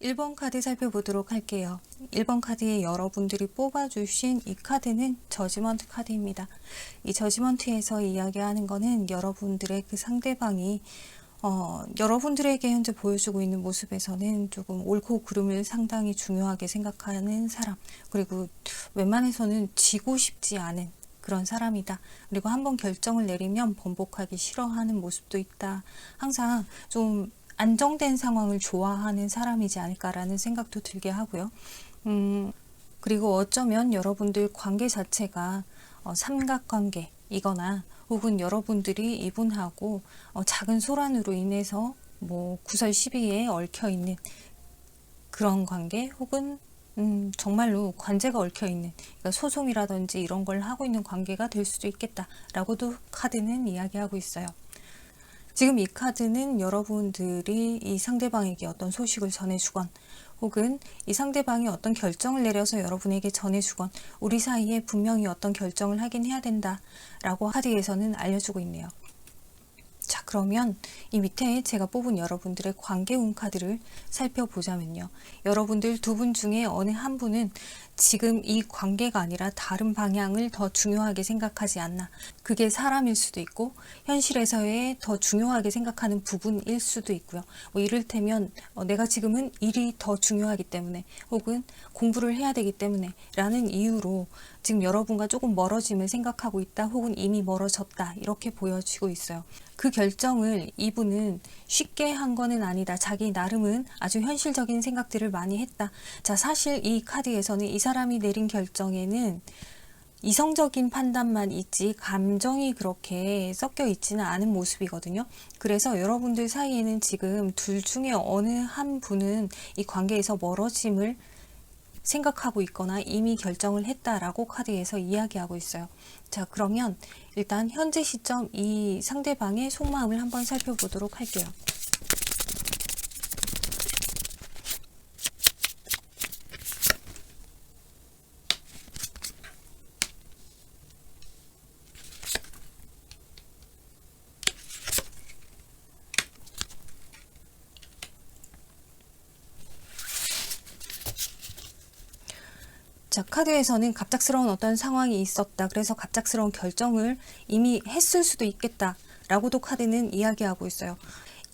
1번 카드 살펴보도록 할게요. 1번 카드에 여러분들이 뽑아주신 이 카드는 저지먼트 카드입니다. 이 저지먼트에서 이야기하는 거는 여러분들의 그 상대방이 여러분들에게 현재 보여주고 있는 모습에서는 조금 옳고 그름을 상당히 중요하게 생각하는 사람, 그리고 웬만해서는 지고 싶지 않은 그런 사람이다. 그리고 한번 결정을 내리면 번복하기 싫어하는 모습도 있다. 항상 좀 안정된 상황을 좋아하는 사람이지 않을까라는 생각도 들게 하고요. 그리고 어쩌면 여러분들 관계 자체가 삼각관계이거나 혹은 여러분들이 이분하고 작은 소란으로 인해서 뭐 구설 시비에 얽혀있는 그런 관계, 혹은 정말로 관제가 얽혀있는, 그러니까 소송이라든지 이런 걸 하고 있는 관계가 될 수도 있겠다라고도 카드는 이야기하고 있어요. 지금 이 카드는 여러분들이 이 상대방에게 어떤 소식을 전해주건, 혹은 이 상대방이 어떤 결정을 내려서 여러분에게 전해주건, 우리 사이에 분명히 어떤 결정을 하긴 해야 된다 라고 카드에서는 알려주고 있네요. 자, 그러면 이 밑에 제가 뽑은 여러분들의 관계운 카드를 살펴보자면요. 여러분들 두 분 중에 어느 한 분은 지금 이 관계가 아니라 다른 방향을 더 중요하게 생각하지 않나. 그게 사람일 수도 있고 현실에서의 더 중요하게 생각하는 부분일 수도 있고요. 뭐 이를테면 내가 지금은 일이 더 중요하기 때문에, 혹은 공부를 해야 되기 때문에 라는 이유로 지금 여러분과 조금 멀어짐을 생각하고 있다, 혹은 이미 멀어졌다, 이렇게 보여지고 있어요. 그 결정을 이분은 쉽게 한 거는 아니다. 자기 나름은 아주 현실적인 생각들을 많이 했다. 자, 사실 이 카드에서는 이 사람이 내린 결정에는 이성적인 판단만 있지 감정이 그렇게 섞여 있지는 않은 모습이거든요. 그래서 여러분들 사이에는 지금 둘 중에 어느 한 분은 이 관계에서 멀어짐을 생각하고 있거나 이미 결정을 했다라고 카드에서 이야기하고 있어요. 자, 그러면 일단 현재 시점 이 상대방의 속마음을 한번 살펴보도록 할게요. 자, 카드에서는 갑작스러운 어떤 상황이 있었다. 그래서 갑작스러운 결정을 이미 했을 수도 있겠다 라고도 카드는 이야기하고 있어요.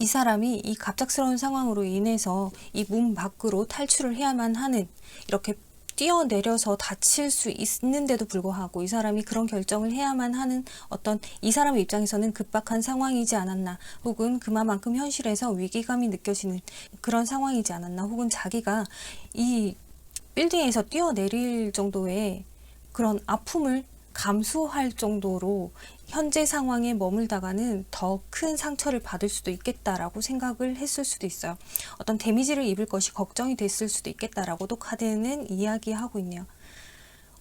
이 사람이 이 갑작스러운 상황으로 인해서 이 문 밖으로 탈출을 해야만 하는, 이렇게 뛰어내려서 다칠 수 있는데도 불구하고 이 사람이 그런 결정을 해야만 하는 어떤, 이 사람의 입장에서는 급박한 상황이지 않았나, 혹은 그만큼 현실에서 위기감이 느껴지는 그런 상황이지 않았나, 혹은 자기가 이 빌딩에서 뛰어내릴 정도의 그런 아픔을 감수할 정도로 현재 상황에 머물다가는 더 큰 상처를 받을 수도 있겠다라고 생각을 했을 수도 있어요. 어떤 데미지를 입을 것이 걱정이 됐을 수도 있겠다라고도 카드는 이야기하고 있네요.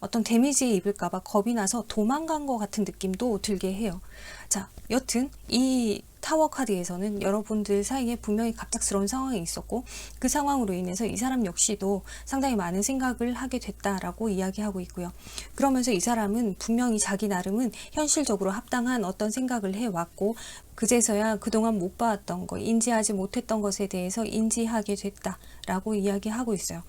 어떤 데미지에 입을까봐 겁이 나서 도망간 것 같은 느낌도 들게 해요. 자, 여튼 이 타워 카드에서는 여러분들 사이에 분명히 갑작스러운 상황이 있었고, 그 상황으로 인해서 이 사람 역시도 상당히 많은 생각을 하게 됐다라고 이야기하고 있고요. 그러면서 이 사람은 분명히 자기 나름은 현실적으로 합당한 어떤 생각을 해왔고, 그제서야 그동안 못 봐왔던 거, 인지하지 못했던 것에 대해서 인지하게 됐다라고 이야기하고 있어요.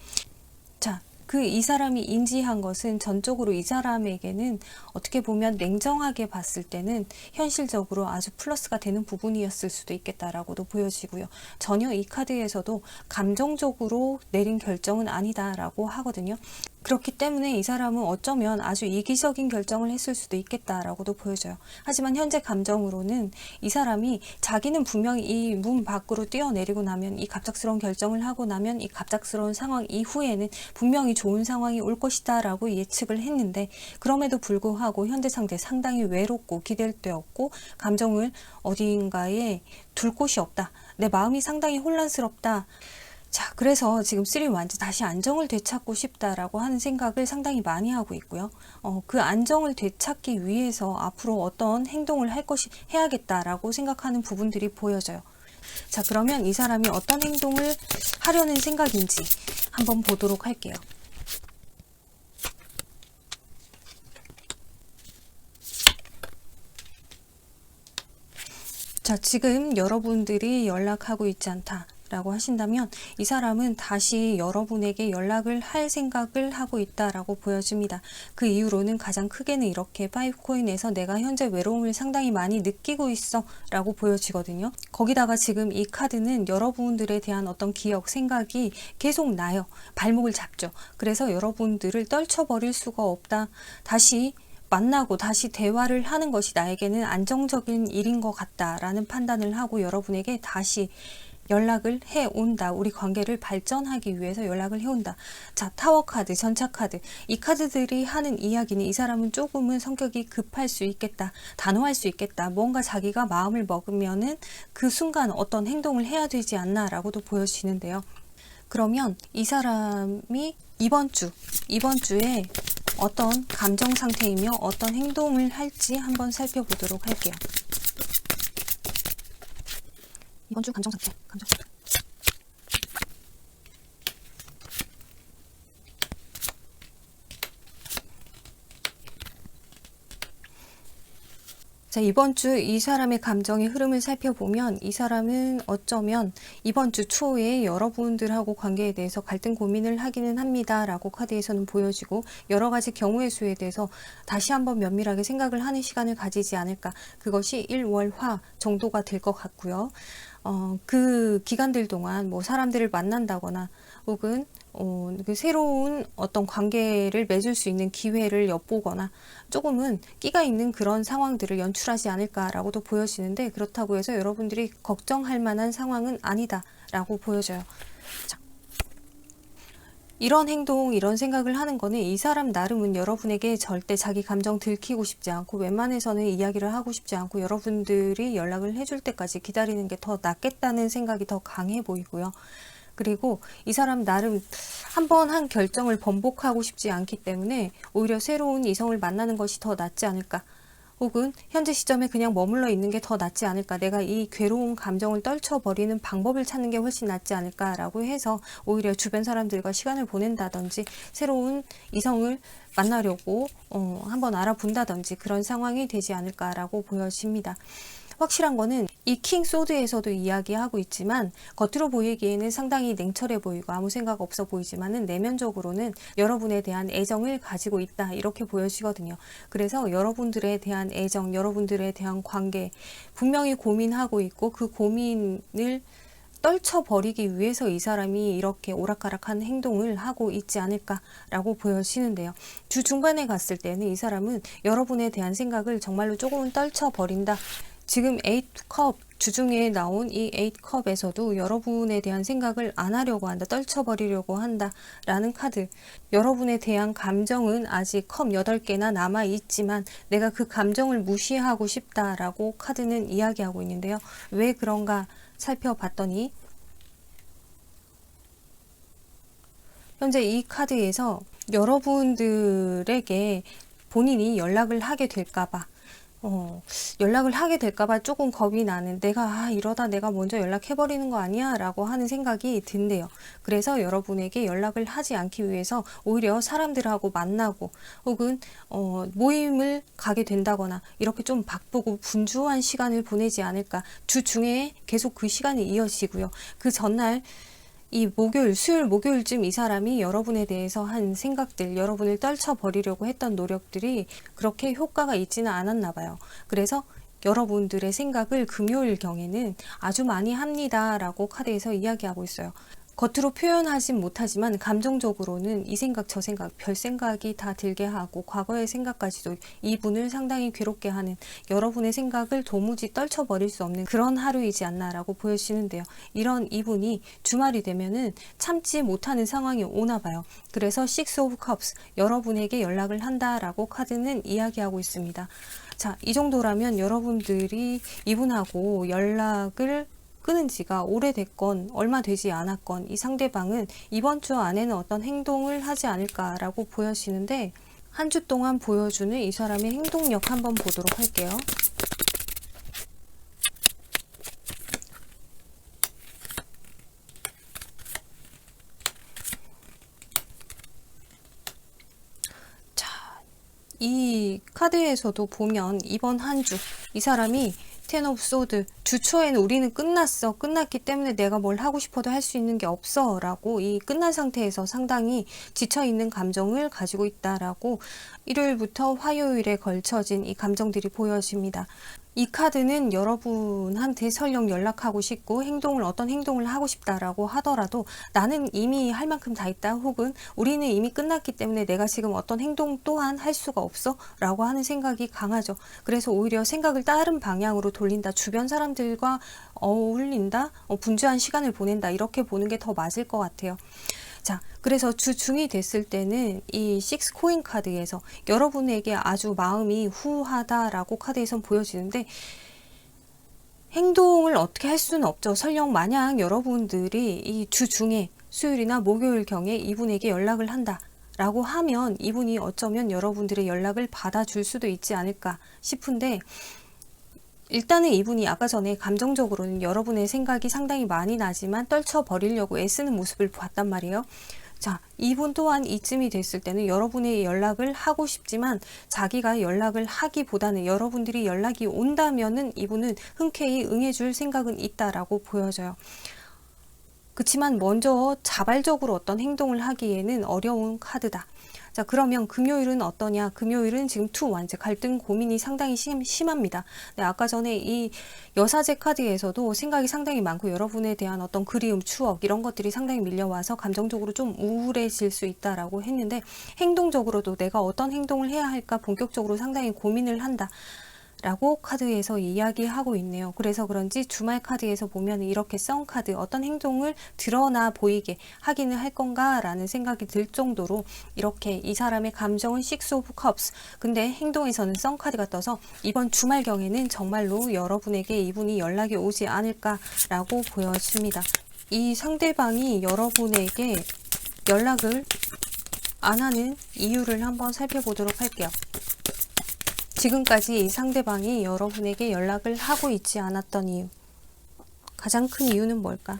자, 이 사람이 인지한 것은 전적으로 이 사람에게는 어떻게 보면 냉정하게 봤을 때는 현실적으로 아주 플러스가 되는 부분이었을 수도 있겠다라고도 보여지고요. 전혀 이 카드에서도 감정적으로 내린 결정은 아니다라고 하거든요. 그렇기 때문에 이 사람은 어쩌면 아주 이기적인 결정을 했을 수도 있겠다라고도 보여져요. 하지만 현재 감정으로는 이 사람이 자기는 분명히 이 문 밖으로 뛰어내리고 나면, 이 갑작스러운 결정을 하고 나면 이 갑작스러운 상황 이후에는 분명히 좋은 상황이 올 것이다 라고 예측을 했는데, 그럼에도 불구하고 현재 상태 상당히 외롭고 기댈데없고 감정을 어딘가에 둘 곳이 없다. 내 마음이 상당히 혼란스럽다. 자, 그래서 지금 3완즈 다시 안정을 되찾고 싶다라고 하는 생각을 상당히 많이 하고 있고요. 그 안정을 되찾기 위해서 앞으로 어떤 행동을 해야겠다라고 생각하는 부분들이 보여져요. 자, 그러면 이 사람이 어떤 행동을 하려는 생각인지 한번 보도록 할게요. 자, 지금 여러분들이 연락하고 있지 않다 라고 하신다면 이 사람은 다시 여러분에게 연락을 할 생각을 하고 있다라고 보여집니다. 그 이유로는 가장 크게는 이렇게 5코인에서 내가 현재 외로움을 상당히 많이 느끼고 있어 라고 보여지거든요. 거기다가 지금 이 카드는 여러분들에 대한 어떤 기억, 생각이 계속 나요. 발목을 잡죠. 그래서 여러분들을 떨쳐버릴 수가 없다. 다시 만나고 다시 대화를 하는 것이 나에게는 안정적인 일인 것 같다라는 판단을 하고 여러분에게 다시 연락을 해온다. 우리 관계를 발전하기 위해서 연락을 해온다. 자, 타워 카드, 전차 카드. 이 카드들이 하는 이야기는 이 사람은 조금은 성격이 급할 수 있겠다. 단호할 수 있겠다. 뭔가 자기가 마음을 먹으면은 그 순간 어떤 행동을 해야 되지 않나 라고도 보여지는데요. 그러면 이 사람이 이번 주에 어떤 감정 상태이며 어떤 행동을 할지 한번 살펴보도록 할게요. 이번 주 감정 상태. 자, 이번 주 이 사람의 감정의 흐름을 살펴보면 이 사람은 어쩌면 이번 주 초에 여러분들하고 관계에 대해서 갈등 고민을 하기는 합니다 라고 카드에서는 보여지고 여러 가지 경우의 수에 대해서 다시 한번 면밀하게 생각을 하는 시간을 가지지 않을까. 그것이 1월화 정도가 될 것 같고요. 그 기간들 동안 뭐 사람들을 만난다거나 혹은 그 새로운 어떤 관계를 맺을 수 있는 기회를 엿보거나 조금은 끼가 있는 그런 상황들을 연출하지 않을까라고도 보여지는데 그렇다고 해서 여러분들이 걱정할 만한 상황은 아니다라고 보여져요. 자, 이런 행동, 이런 생각을 하는 거는 이 사람 나름은 여러분에게 절대 자기 감정 들키고 싶지 않고 웬만해서는 이야기를 하고 싶지 않고 여러분들이 연락을 해줄 때까지 기다리는 게 더 낫겠다는 생각이 더 강해 보이고요. 그리고 이 사람 나름 한번 한 결정을 번복하고 싶지 않기 때문에 오히려 새로운 이성을 만나는 것이 더 낫지 않을까. 혹은 현재 시점에 그냥 머물러 있는 게 더 낫지 않을까. 내가 이 괴로운 감정을 떨쳐버리는 방법을 찾는 게 훨씬 낫지 않을까라고 해서 오히려 주변 사람들과 시간을 보낸다든지 새로운 이성을 만나려고 한번 알아본다든지 그런 상황이 되지 않을까라고 보여집니다. 확실한 거는 이 킹 소드에서도 이야기하고 있지만 겉으로 보이기에는 상당히 냉철해 보이고 아무 생각 없어 보이지만은 내면적으로는 여러분에 대한 애정을 가지고 있다 이렇게 보여지거든요. 그래서 여러분들에 대한 애정, 여러분들에 대한 관계 분명히 고민하고 있고 그 고민을 떨쳐버리기 위해서 이 사람이 이렇게 오락가락한 행동을 하고 있지 않을까라고 보여지는데요. 주 중반에 갔을 때는 이 사람은 여러분에 대한 생각을 정말로 조금은 떨쳐버린다. 지금 8컵 주중에 나온 이 8컵에서도 여러분에 대한 생각을 안 하려고 한다, 떨쳐버리려고 한다 라는 카드. 여러분에 대한 감정은 아직 컵 8개나 남아있지만 내가 그 감정을 무시하고 싶다라고 카드는 이야기하고 있는데요. 왜 그런가 살펴봤더니 현재 이 카드에서 여러분들에게 본인이 연락을 하게 될까봐 연락을 하게 될까봐 조금 겁이 나는 내가 이러다 내가 먼저 연락해버리는 거 아니야 라고 하는 생각이 든대요. 그래서 여러분에게 연락을 하지 않기 위해서 오히려 사람들하고 만나고 혹은 모임을 가게 된다거나 이렇게 좀 바쁘고 분주한 시간을 보내지 않을까. 주 중에 계속 그 시간이 이어지고요. 그 전날 이 목요일, 수요일, 목요일쯤 이 사람이 여러분에 대해서 한 생각들, 여러분을 떨쳐버리려고 했던 노력들이 그렇게 효과가 있지는 않았나 봐요. 그래서 여러분들의 생각을 금요일경에는 아주 많이 합니다 라고 카드에서 이야기하고 있어요. 겉으로 표현하진 못하지만 감정적으로는 이 생각 저 생각 별 생각이 다 들게 하고 과거의 생각까지도 이분을 상당히 괴롭게 하는 여러분의 생각을 도무지 떨쳐버릴 수 없는 그런 하루이지 않나 라고 보여지는데요. 이런 이분이 주말이 되면은 참지 못하는 상황이 오나 봐요. 그래서 Six of Cups 여러분에게 연락을 한다 라고 카드는 이야기하고 있습니다. 자, 이 정도라면 여러분들이 이분하고 연락을 끊은 지가 오래됐건 얼마 되지 않았건 이 상대방은 이번 주 안에는 어떤 행동을 하지 않을까라고 보여지는데 한 주 동안 보여주는 이 사람의 행동력 한번 보도록 할게요. 자, 이 카드에서도 보면 이번 한 주 이 사람이 텐 오브 소드, 주초에는 우리는 끝났기 때문에 내가 뭘 하고 싶어도 할 수 있는 게 없어 라고 이 끝난 상태에서 상당히 지쳐있는 감정을 가지고 있다라고 일요일부터 화요일에 걸쳐진 이 감정들이 보여집니다. 이 카드는 여러분한테 설령 연락하고 싶고 어떤 행동을 하고 싶다라고 하더라도 나는 이미 할 만큼 다 있다, 혹은 우리는 이미 끝났기 때문에 내가 지금 어떤 행동 또한 할 수가 없어 라고 하는 생각이 강하죠. 그래서 오히려 생각을 다른 방향으로 돌린다, 주변 사람들과 어울린다, 분주한 시간을 보낸다, 이렇게 보는 게 더 맞을 것 같아요. 자, 그래서 주중이 됐을 때는 이 6 코인 카드에서 여러분에게 아주 마음이 후하다라고 카드에선 보여지는데, 행동을 어떻게 할 수는 없죠. 설령 만약 여러분들이 이 주중에 수요일이나 목요일경에 이분에게 연락을 한다 라고 하면 이분이 어쩌면 여러분들의 연락을 받아줄 수도 있지 않을까 싶은데, 일단은 이분이 아까 전에 감정적으로는 여러분의 생각이 상당히 많이 나지만 떨쳐버리려고 애쓰는 모습을 봤단 말이에요. 자, 이분 또한 이쯤이 됐을 때는 여러분의 연락을 하고 싶지만 자기가 연락을 하기보다는 여러분들이 연락이 온다면은 이분은 흔쾌히 응해줄 생각은 있다라고 보여져요. 그렇지만 먼저 자발적으로 어떤 행동을 하기에는 어려운 카드다. 자, 그러면 금요일은 어떠냐? 금요일은 지금 투 완제 갈등 고민이 상당히 심합니다. 네, 아까 전에 이 여사제 카드에서도 생각이 상당히 많고 여러분에 대한 어떤 그리움, 추억 이런 것들이 상당히 밀려와서 감정적으로 좀 우울해질 수 있다라고 했는데, 행동적으로도 내가 어떤 행동을 해야 할까 본격적으로 상당히 고민을 한다 라고 카드에서 이야기하고 있네요. 그래서 그런지 주말 카드에서 보면 이렇게 썬 카드, 어떤 행동을 드러나 보이게 하기는 할 건가 라는 생각이 들 정도로 이렇게 이 사람의 감정은 6 오브 컵스, 근데 행동에서는 썬 카드가 떠서 이번 주말경에는 정말로 여러분에게 이분이 연락이 오지 않을까 라고 보여집니다. 이 상대방이 여러분에게 연락을 안 하는 이유를 한번 살펴보도록 할게요. 지금까지 이 상대방이 여러분에게 연락을 하고 있지 않았던 이유, 가장 큰 이유는 뭘까?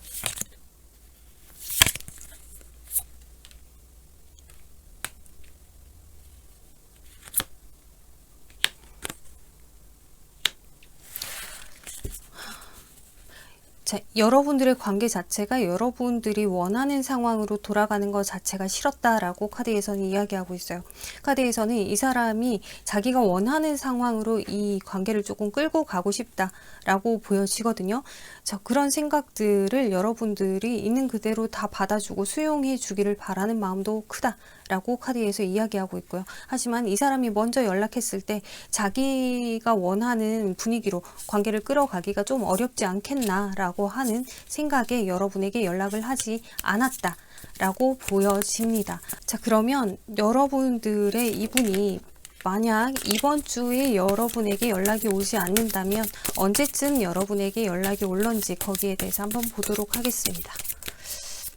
자, 여러분들의 관계 자체가 여러분들이 원하는 상황으로 돌아가는 것 자체가 싫었다라고 카드에서는 이야기하고 있어요. 카드에서는 이 사람이 자기가 원하는 상황으로 이 관계를 조금 끌고 가고 싶다라고 보여지거든요. 자, 그런 생각들을 여러분들이 있는 그대로 다 받아주고 수용해 주기를 바라는 마음도 크다라고 카드에서 이야기하고 있고요. 하지만 이 사람이 먼저 연락했을 때 자기가 원하는 분위기로 관계를 끌어가기가 좀 어렵지 않겠나라고 하는 생각에 여러분에게 연락을 하지 않았다 라고 보여집니다. 자, 그러면 여러분들의 이분이 만약 이번 주에 여러분에게 연락이 오지 않는다면 언제쯤 여러분에게 연락이 올런지 거기에 대해서 한번 보도록 하겠습니다.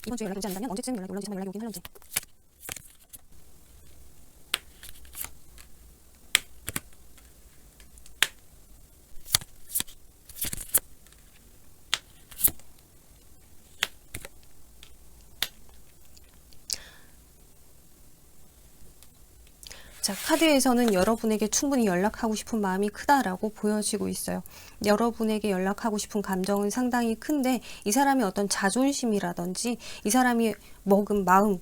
이번 주에 연락이 오지 않는다면 언제쯤 연락이 올런지, 연락이 오긴 할런지. 자, 카드에서는 여러분에게 충분히 연락하고 싶은 마음이 크다라고 보여지고 있어요. 여러분에게 연락하고 싶은 감정은 상당히 큰데 이 사람의 어떤 자존심이라든지 이 사람이 먹은 마음,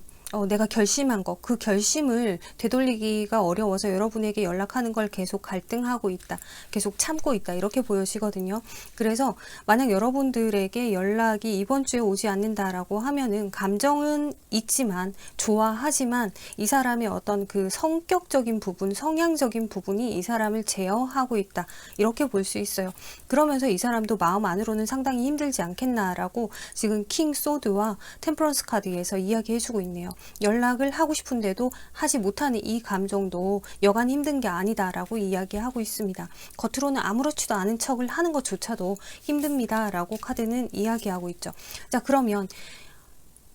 내가 결심한 것, 그 결심을 되돌리기가 어려워서 여러분에게 연락하는 걸 계속 갈등하고 있다, 계속 참고 있다, 이렇게 보여지거든요. 그래서 만약 여러분들에게 연락이 이번 주에 오지 않는다라고 하면은 감정은 있지만, 좋아하지만 이 사람의 어떤 그 성격적인 부분, 성향적인 부분이 이 사람을 제어하고 있다, 이렇게 볼 수 있어요. 그러면서 이 사람도 마음 안으로는 상당히 힘들지 않겠나라고 지금 킹 소드와 템퍼런스 카드에서 이야기해주고 있네요. 연락을 하고 싶은데도 하지 못하는 이 감정도 여간 힘든 게 아니다라고 이야기하고 있습니다. 겉으로는 아무렇지도 않은 척을 하는 것조차도 힘듭니다 라고 카드는 이야기하고 있죠. 자, 그러면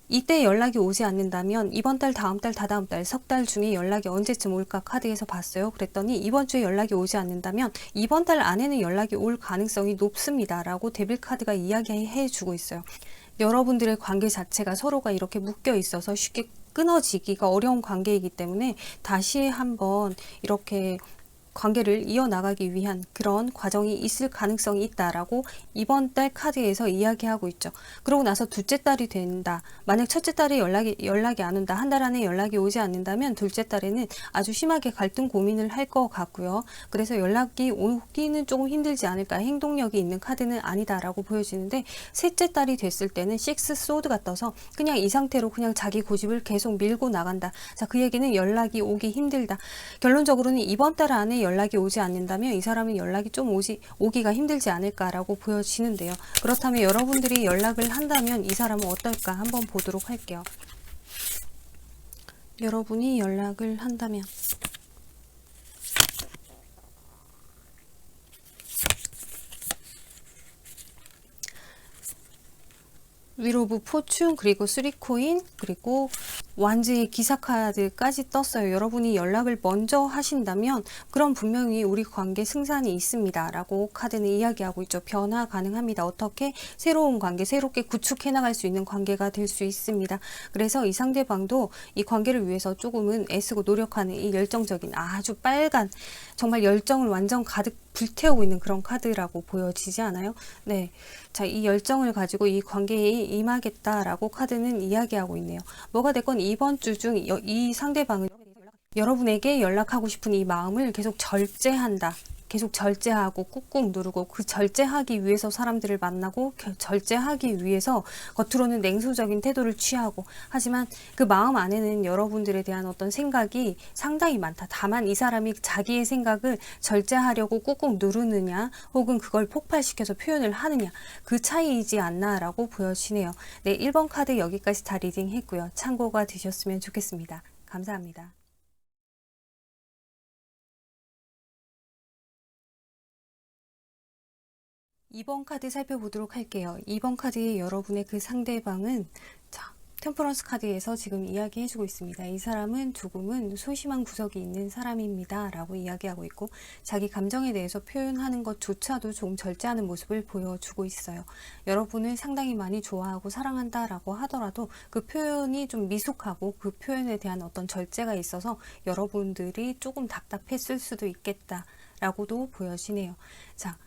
이때 연락이 오지 않는다면 이번 달, 다음 달, 다다음 달, 석 달 중에 연락이 언제쯤 올까 카드에서 봤어요. 그랬더니 이번 주에 연락이 오지 않는다면 이번 달 안에는 연락이 올 가능성이 높습니다 라고 데빌 카드가 이야기해 주고 있어요. 여러분들의 관계 자체가 서로가 이렇게 묶여 있어서 쉽게 끊어지기가 어려운 관계이기 때문에 다시 한번 이렇게 관계를 이어나가기 위한 그런 과정이 있을 가능성이 있다라고 이번 달 카드에서 이야기하고 있죠. 그러고 나서 둘째 달이 된다. 만약 첫째 달에 연락이 안 온다. 한 달 안에 연락이 오지 않는다면 둘째 달에는 아주 심하게 갈등 고민을 할 것 같고요. 그래서 연락이 오기는 조금 힘들지 않을까. 행동력이 있는 카드는 아니다라고 보여지는데 셋째 달이 됐을 때는 식스 소드가 떠서 그냥 이 상태로 그냥 자기 고집을 계속 밀고 나간다. 자, 그 얘기는 연락이 오기 힘들다. 결론적으로는 이번 달 안에 연락이 오지 않는다면 이 사람은 연락이 좀 오기가 힘들지 않을까라고 보여지는데요. 그렇다면 여러분들이 연락을 한다면 이 사람은 어떨까 한번 보도록 할게요. 여러분이 연락을 한다면 위로 오브 포춘, 그리고 3코인, 그리고 완즈의 기사카드까지 떴어요. 여러분이 연락을 먼저 하신다면 그럼 분명히 우리 관계 승산이 있습니다 라고 카드는 이야기하고 있죠. 변화 가능합니다. 어떻게? 새로운 관계, 새롭게 구축해 나갈 수 있는 관계가 될 수 있습니다. 그래서 이 상대방도 이 관계를 위해서 조금은 애쓰고 노력하는 이 열정적인 아주 빨간 정말 열정을 완전 가득 불태우고 있는 그런 카드라고 보여지지 않아요? 네. 자, 이 열정을 가지고 이 관계에 임하겠다라고 카드는 이야기하고 있네요. 뭐가 됐건 이번 주 중 이 상대방은 여러분에게 연락하고 싶은 이 마음을 계속 절제한다. 계속 절제하고 꾹꾹 누르고 그 절제하기 위해서 사람들을 만나고 절제하기 위해서 겉으로는 냉소적인 태도를 취하고 하지만 그 마음 안에는 여러분들에 대한 어떤 생각이 상당히 많다. 다만 이 사람이 자기의 생각을 절제하려고 꾹꾹 누르느냐 혹은 그걸 폭발시켜서 표현을 하느냐 그 차이이지 않나 라고 보여지네요. 네, 1번 카드 여기까지 다 리딩 했고요. 참고가 되셨으면 좋겠습니다. 감사합니다. 2번 카드 살펴보도록 할게요. 2번 카드의 여러분의 그 상대방은 자, 템퍼런스 카드에서 지금 이야기해주고 있습니다. 이 사람은 조금은 소심한 구석이 있는 사람입니다 라고 이야기하고 있고 자기 감정에 대해서 표현하는 것조차도 조금 절제하는 모습을 보여주고 있어요. 여러분을 상당히 많이 좋아하고 사랑한다 라고 하더라도 그 표현이 좀 미숙하고 그 표현에 대한 어떤 절제가 있어서 여러분들이 조금 답답했을 수도 있겠다 라고도 보여지네요. 자,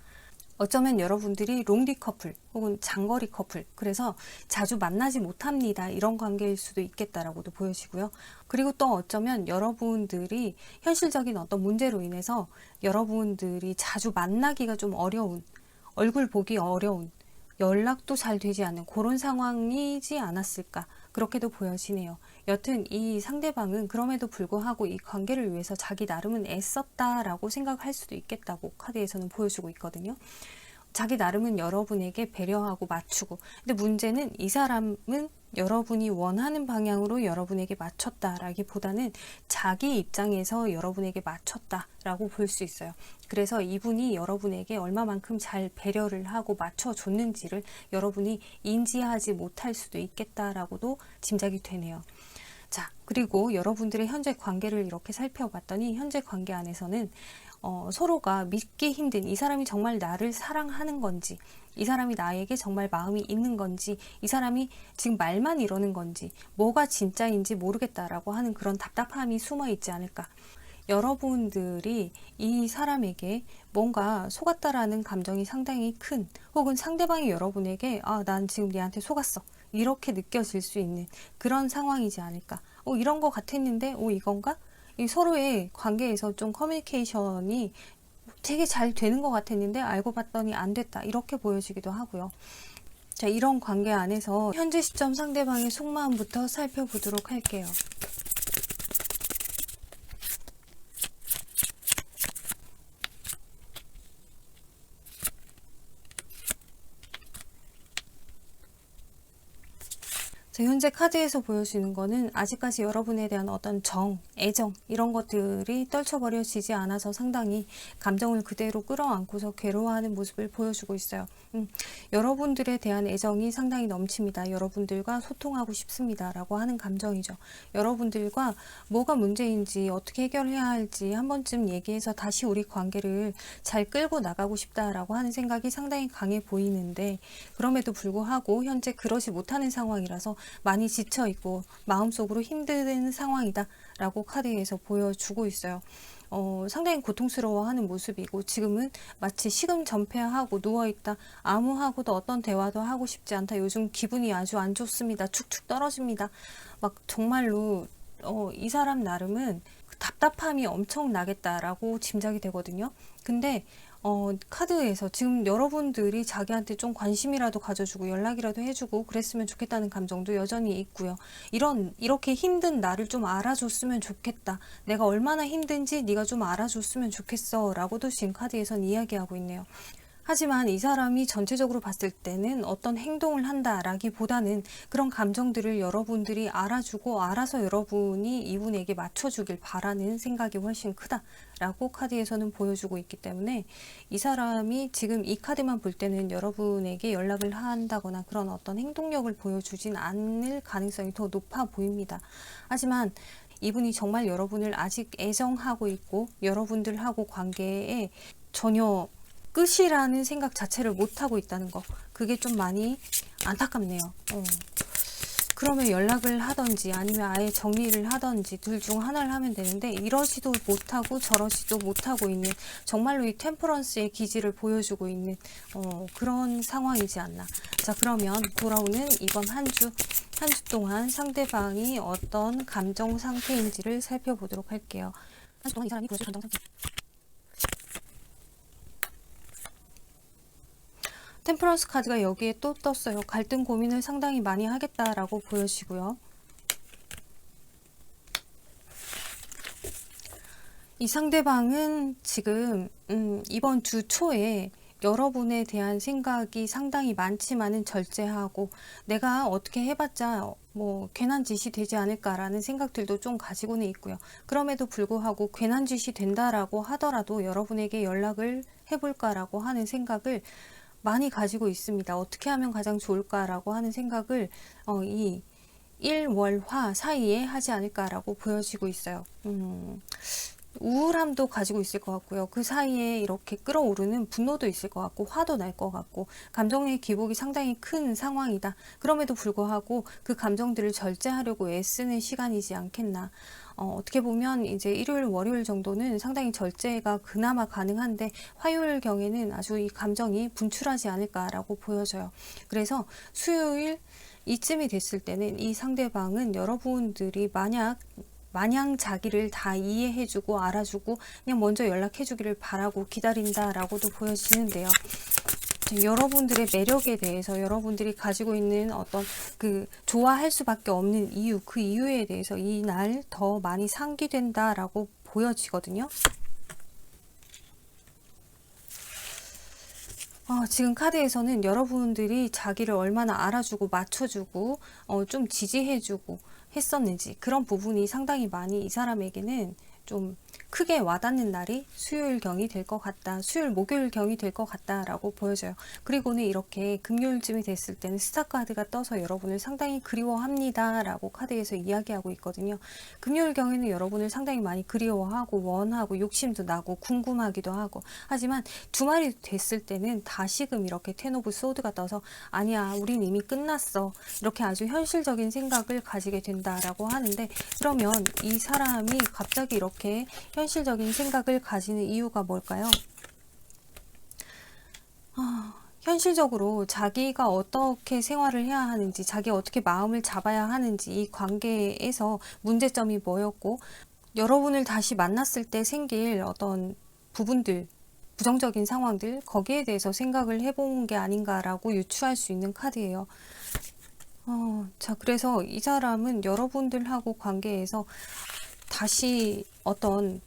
어쩌면 여러분들이 롱디 커플 혹은 장거리 커플 그래서 자주 만나지 못합니다 이런 관계일 수도 있겠다라고도 보여지고요. 그리고 또 어쩌면 여러분들이 현실적인 어떤 문제로 인해서 여러분들이 자주 만나기가 좀 어려운 얼굴 보기 어려운 연락도 잘 되지 않는 그런 상황이지 않았을까 그렇게도 보여지네요. 여튼 이 상대방은 그럼에도 불구하고 이 관계를 위해서 자기 나름은 애썼다라고 생각할 수도 있겠다고 카드에서는 보여주고 있거든요. 자기 나름은 여러분에게 배려하고 맞추고 근데 문제는 이 사람은 여러분이 원하는 방향으로 여러분에게 맞췄다라기보다는 자기 입장에서 여러분에게 맞췄다라고 볼 수 있어요. 그래서 이분이 여러분에게 얼마만큼 잘 배려를 하고 맞춰줬는지를 여러분이 인지하지 못할 수도 있겠다라고도 짐작이 되네요. 자, 그리고 여러분들의 현재 관계를 이렇게 살펴봤더니 현재 관계 안에서는 서로가 믿기 힘든 이 사람이 정말 나를 사랑하는 건지 이 사람이 나에게 정말 마음이 있는 건지 이 사람이 지금 말만 이러는 건지 뭐가 진짜인지 모르겠다라고 하는 그런 답답함이 숨어 있지 않을까. 여러분들이 이 사람에게 뭔가 속았다라는 감정이 상당히 큰 혹은 상대방이 여러분에게 아, 난 지금 얘한테 속았어 이렇게 느껴질 수 있는 그런 상황이지 않을까. 이런 거 같았는데 이건가? 이 서로의 관계에서 좀 커뮤니케이션이 되게 잘 되는 것 같았는데 알고 봤더니 안 됐다 이렇게 보여지기도 하고요. 자, 이런 관계 안에서 현재 시점 상대방의 속마음부터 살펴보도록 할게요. 자, 현재 카드에서 보여지는 거는 아직까지 여러분에 대한 어떤 정, 애정 이런 것들이 떨쳐버려지지 않아서 상당히 감정을 그대로 끌어안고서 괴로워하는 모습을 보여주고 있어요. 여러분들에 대한 애정이 상당히 넘칩니다. 여러분들과 소통하고 싶습니다 라고 하는 감정이죠. 여러분들과 뭐가 문제인지 어떻게 해결해야 할지 한 번쯤 얘기해서 다시 우리 관계를 잘 끌고 나가고 싶다라고 하는 생각이 상당히 강해 보이는데 그럼에도 불구하고 현재 그러지 못하는 상황이라서 많이 지쳐있고 마음속으로 힘든 상황이다 라고 카드에서 보여주고 있어요. 상당히 고통스러워하는 모습이고 지금은 마치 시금전폐하고 누워있다. 아무하고도 어떤 대화도 하고 싶지 않다. 요즘 기분이 아주 안 좋습니다. 축축 떨어집니다. 막 정말로 이 사람 나름은 답답함이 엄청 나겠다라고 짐작이 되거든요. 근데 카드에서 지금 여러분들이 자기한테 좀 관심이라도 가져주고 연락이라도 해주고 그랬으면 좋겠다는 감정도 여전히 있고요. 이렇게 힘든 나를 좀 알아줬으면 좋겠다. 내가 얼마나 힘든지 네가 좀 알아줬으면 좋겠어 라고도 지금 카드에선 이야기하고 있네요. 하지만 이 사람이 전체적으로 봤을 때는 어떤 행동을 한다라기보다는 그런 감정들을 여러분들이 알아주고 알아서 여러분이 이분에게 맞춰주길 바라는 생각이 훨씬 크다라고 카드에서는 보여주고 있기 때문에 이 사람이 지금 이 카드만 볼 때는 여러분에게 연락을 한다거나 그런 어떤 행동력을 보여주진 않을 가능성이 더 높아 보입니다. 하지만 이분이 정말 여러분을 아직 애정하고 있고 여러분들하고 관계에 전혀 끝이라는 생각 자체를 못하고 있다는 거, 그게 좀 많이 안타깝네요. 그러면 연락을 하던지 아니면 아예 정리를 하던지 둘 중 하나를 하면 되는데 이러지도 못하고 저러지도 못하고 있는, 정말로 이 템퍼런스의 기질을 보여주고 있는 그런 상황이지 않나. 자, 그러면 돌아오는 이번 한 주 동안 상대방이 어떤 감정 상태인지를 살펴보도록 할게요. 한 주 동안 이 사람이 보여줄 감정 상태. 템퍼런스 카드가 여기에 또 떴어요. 갈등 고민을 상당히 많이 하겠다라고 보여지고요. 이 상대방은 지금 이번 주 초에 여러분에 대한 생각이 상당히 많지만은 절제하고 내가 어떻게 해봤자 뭐 괜한 짓이 되지 않을까라는 생각들도 좀 가지고는 있고요. 그럼에도 불구하고 괜한 짓이 된다라고 하더라도 여러분에게 연락을 해볼까라고 하는 생각을 많이 가지고 있습니다. 어떻게 하면 가장 좋을까라고 하는 생각을 이 일월화 사이에 하지 않을까라고 보여지고 있어요. 우울함도 가지고 있을 것 같고요. 그 사이에 이렇게 끌어오르는 분노도 있을 것 같고 화도 날 것 같고 감정의 기복이 상당히 큰 상황이다. 그럼에도 불구하고 그 감정들을 절제하려고 애쓰는 시간이지 않겠나. 어떻게 보면 이제 일요일, 월요일 정도는 상당히 절제가 그나마 가능한데 화요일 경에는 아주 이 감정이 분출하지 않을까라고 보여져요. 그래서 수요일 이쯤이 됐을 때는 이 상대방은 여러분들이 마냥 자기를 다 이해해주고 알아주고 그냥 먼저 연락해주기를 바라고 기다린다라고도 보여지는데요. 여러분들의 매력에 대해서 여러분들이 가지고 있는 어떤 그 좋아할 수밖에 없는 이유, 그 이유에 대해서 이날 더 많이 상기된다라고 보여지거든요. 지금 카드에서는 여러분들이 자기를 얼마나 알아주고 맞춰주고 좀 지지해주고 했었는지 그런 부분이 상당히 많이 이 사람에게는 좀 크게 와닿는 날이 수요일경이 될 것 같다. 수요일, 목요일경이 될 것 같다라고 보여져요. 그리고는 이렇게 금요일쯤이 됐을 때는 스타카드가 떠서 여러분을 상당히 그리워합니다. 라고 카드에서 이야기하고 있거든요. 금요일경에는 여러분을 상당히 많이 그리워하고 원하고 욕심도 나고 궁금하기도 하고 하지만 주말이 됐을 때는 다시금 이렇게 텐 오브 소드가 떠서 아니야, 우린 이미 끝났어. 이렇게 아주 현실적인 생각을 가지게 된다라고 하는데 그러면 이 사람이 갑자기 이렇게 현실적인 생각을 가지는 이유가 뭘까요? 현실적으로 자기가 어떻게 생활을 해야 하는지, 자기가 어떻게 마음을 잡아야 하는지, 이 관계에서 문제점이 뭐였고, 여러분을 다시 만났을 때 생길 어떤 부분들, 부정적인 상황들, 거기에 대해서 생각을 해본 게 아닌가라고 유추할 수 있는 카드예요. 자, 그래서 이 사람은 여러분들하고 관계에서 다시 어떤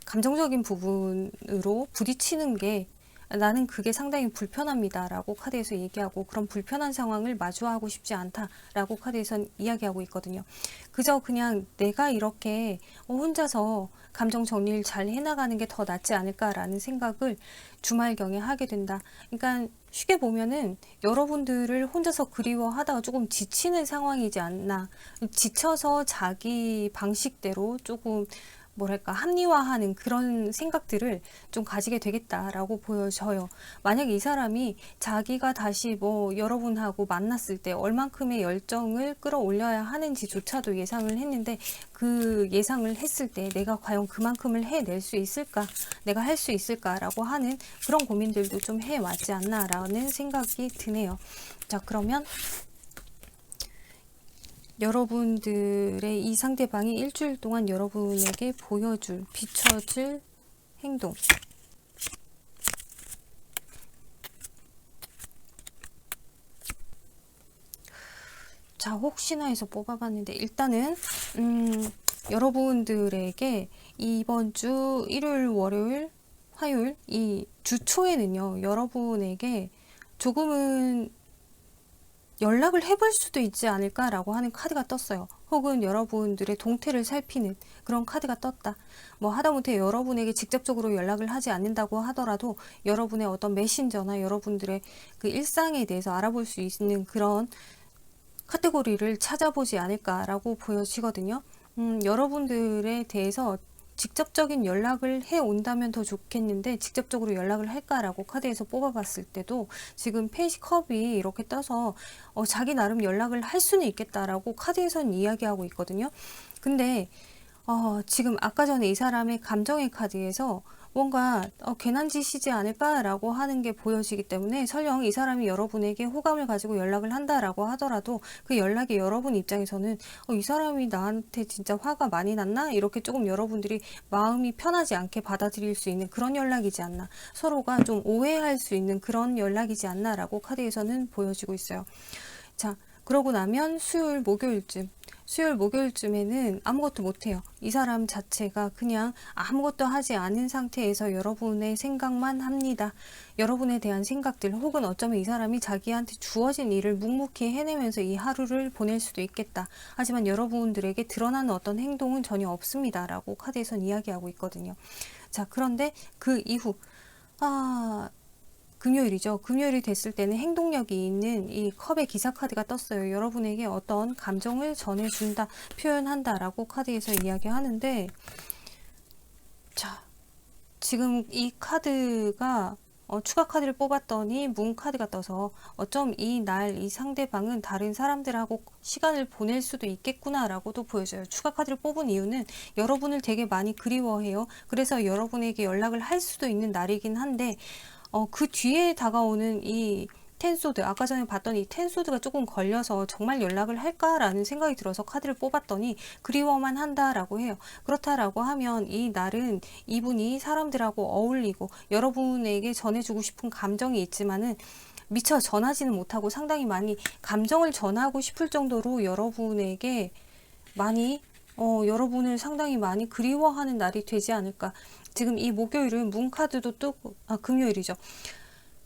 감정적인 부분으로 부딪히는 게 나는 그게 상당히 불편합니다 라고 카드에서 얘기하고 그런 불편한 상황을 마주하고 싶지 않다 라고 카드에선 이야기하고 있거든요. 그저 그냥 내가 이렇게 혼자서 감정 정리를 잘 해나가는 게 더 낫지 않을까 라는 생각을 주말경에 하게 된다. 그러니까 쉽게 보면은 여러분들을 혼자서 그리워하다가 조금 지치는 상황이지 않나. 지쳐서 자기 방식대로 조금 뭐랄까 합리화하는 그런 생각들을 좀 가지게 되겠다라고 보여져요. 만약 이 사람이 자기가 다시 뭐 여러분하고 만났을 때 얼만큼의 열정을 끌어올려야 하는지조차도 예상을 했는데, 그 예상을 했을 때 내가 과연 그만큼을 해낼 수 있을까, 내가 할 수 있을까라고 하는 그런 고민들도 좀 해왔지 않나라는 생각이 드네요. 자, 그러면 여러분들의 이 상대방이 일주일 동안 여러분에게 보여줄, 비춰줄 행동. 자, 혹시나 해서 뽑아봤는데, 일단은 여러분들에게 이번 주 일요일, 월요일, 화요일 이 주 초에는요, 여러분에게 조금은 연락을 해볼 수도 있지 않을까라고 하는 카드가 떴어요. 혹은 여러분들의 동태를 살피는 그런 카드가 떴다. 뭐 하다못해 여러분에게 직접적으로 연락을 하지 않는다고 하더라도 여러분의 어떤 메신저나 여러분들의 그 일상에 대해서 알아볼 수 있는 그런 카테고리를 찾아보지 않을까라고 보여지거든요. 여러분들에 대해서 직접적인 연락을 해 온다면 더 좋겠는데, 직접적으로 연락을 할까라고 카드에서 뽑아봤을 때도 지금 페이지 컵이 이렇게 떠서 자기 나름 연락을 할 수는 있겠다라고 카드에서는 이야기하고 있거든요. 근데 지금 아까 전에 이 사람의 감정의 카드에서 뭔가 괜한 짓이지 않을까라고 하는 게 보여지기 때문에, 설령 이 사람이 여러분에게 호감을 가지고 연락을 한다라고 하더라도 그 연락이 여러분 입장에서는 이 사람이 나한테 진짜 화가 많이 났나? 이렇게 조금 여러분들이 마음이 편하지 않게 받아들일 수 있는 그런 연락이지 않나, 서로가 좀 오해할 수 있는 그런 연락이지 않나라고 카드에서는 보여지고 있어요. 자, 그러고 나면 수요일, 목요일쯤에는 아무것도 못해요. 이 사람 자체가 그냥 아무것도 하지 않은 상태에서 여러분의 생각만 합니다. 여러분에 대한 생각들, 혹은 어쩌면 이 사람이 자기한테 주어진 일을 묵묵히 해내면서 이 하루를 보낼 수도 있겠다. 하지만 여러분들에게 드러나는 어떤 행동은 전혀 없습니다. 라고 카드에선 이야기하고 있거든요. 자, 그런데 그 이후 금요일이죠. 금요일이 됐을 때는 행동력이 있는 이 컵의 기사 카드가 떴어요. 여러분에게 어떤 감정을 전해준다, 표현한다 라고 카드에서 이야기하는데, 자, 지금 이 카드가 추가 카드를 뽑았더니 문 카드가 떠서 어쩜 이 날 이 상대방은 다른 사람들하고 시간을 보낼 수도 있겠구나 라고도 보여져요. 추가 카드를 뽑은 이유는 여러분을 되게 많이 그리워해요. 그래서 여러분에게 연락을 할 수도 있는 날이긴 한데, 그 뒤에 다가오는 이 텐소드, 아까 전에 봤던 이 텐소드가 조금 걸려서 정말 연락을 할까라는 생각이 들어서 카드를 뽑았더니 그리워만 한다라고 해요. 그렇다라고 하면 이 날은 이분이 사람들하고 어울리고 여러분에게 전해주고 싶은 감정이 있지만은 미처 전하지는 못하고 상당히 많이 감정을 전하고 싶을 정도로 여러분에게 많이 여러분을 상당히 많이 그리워하는 날이 되지 않을까. 지금 이 목요일은 문카드도 뜨고, 금요일이죠.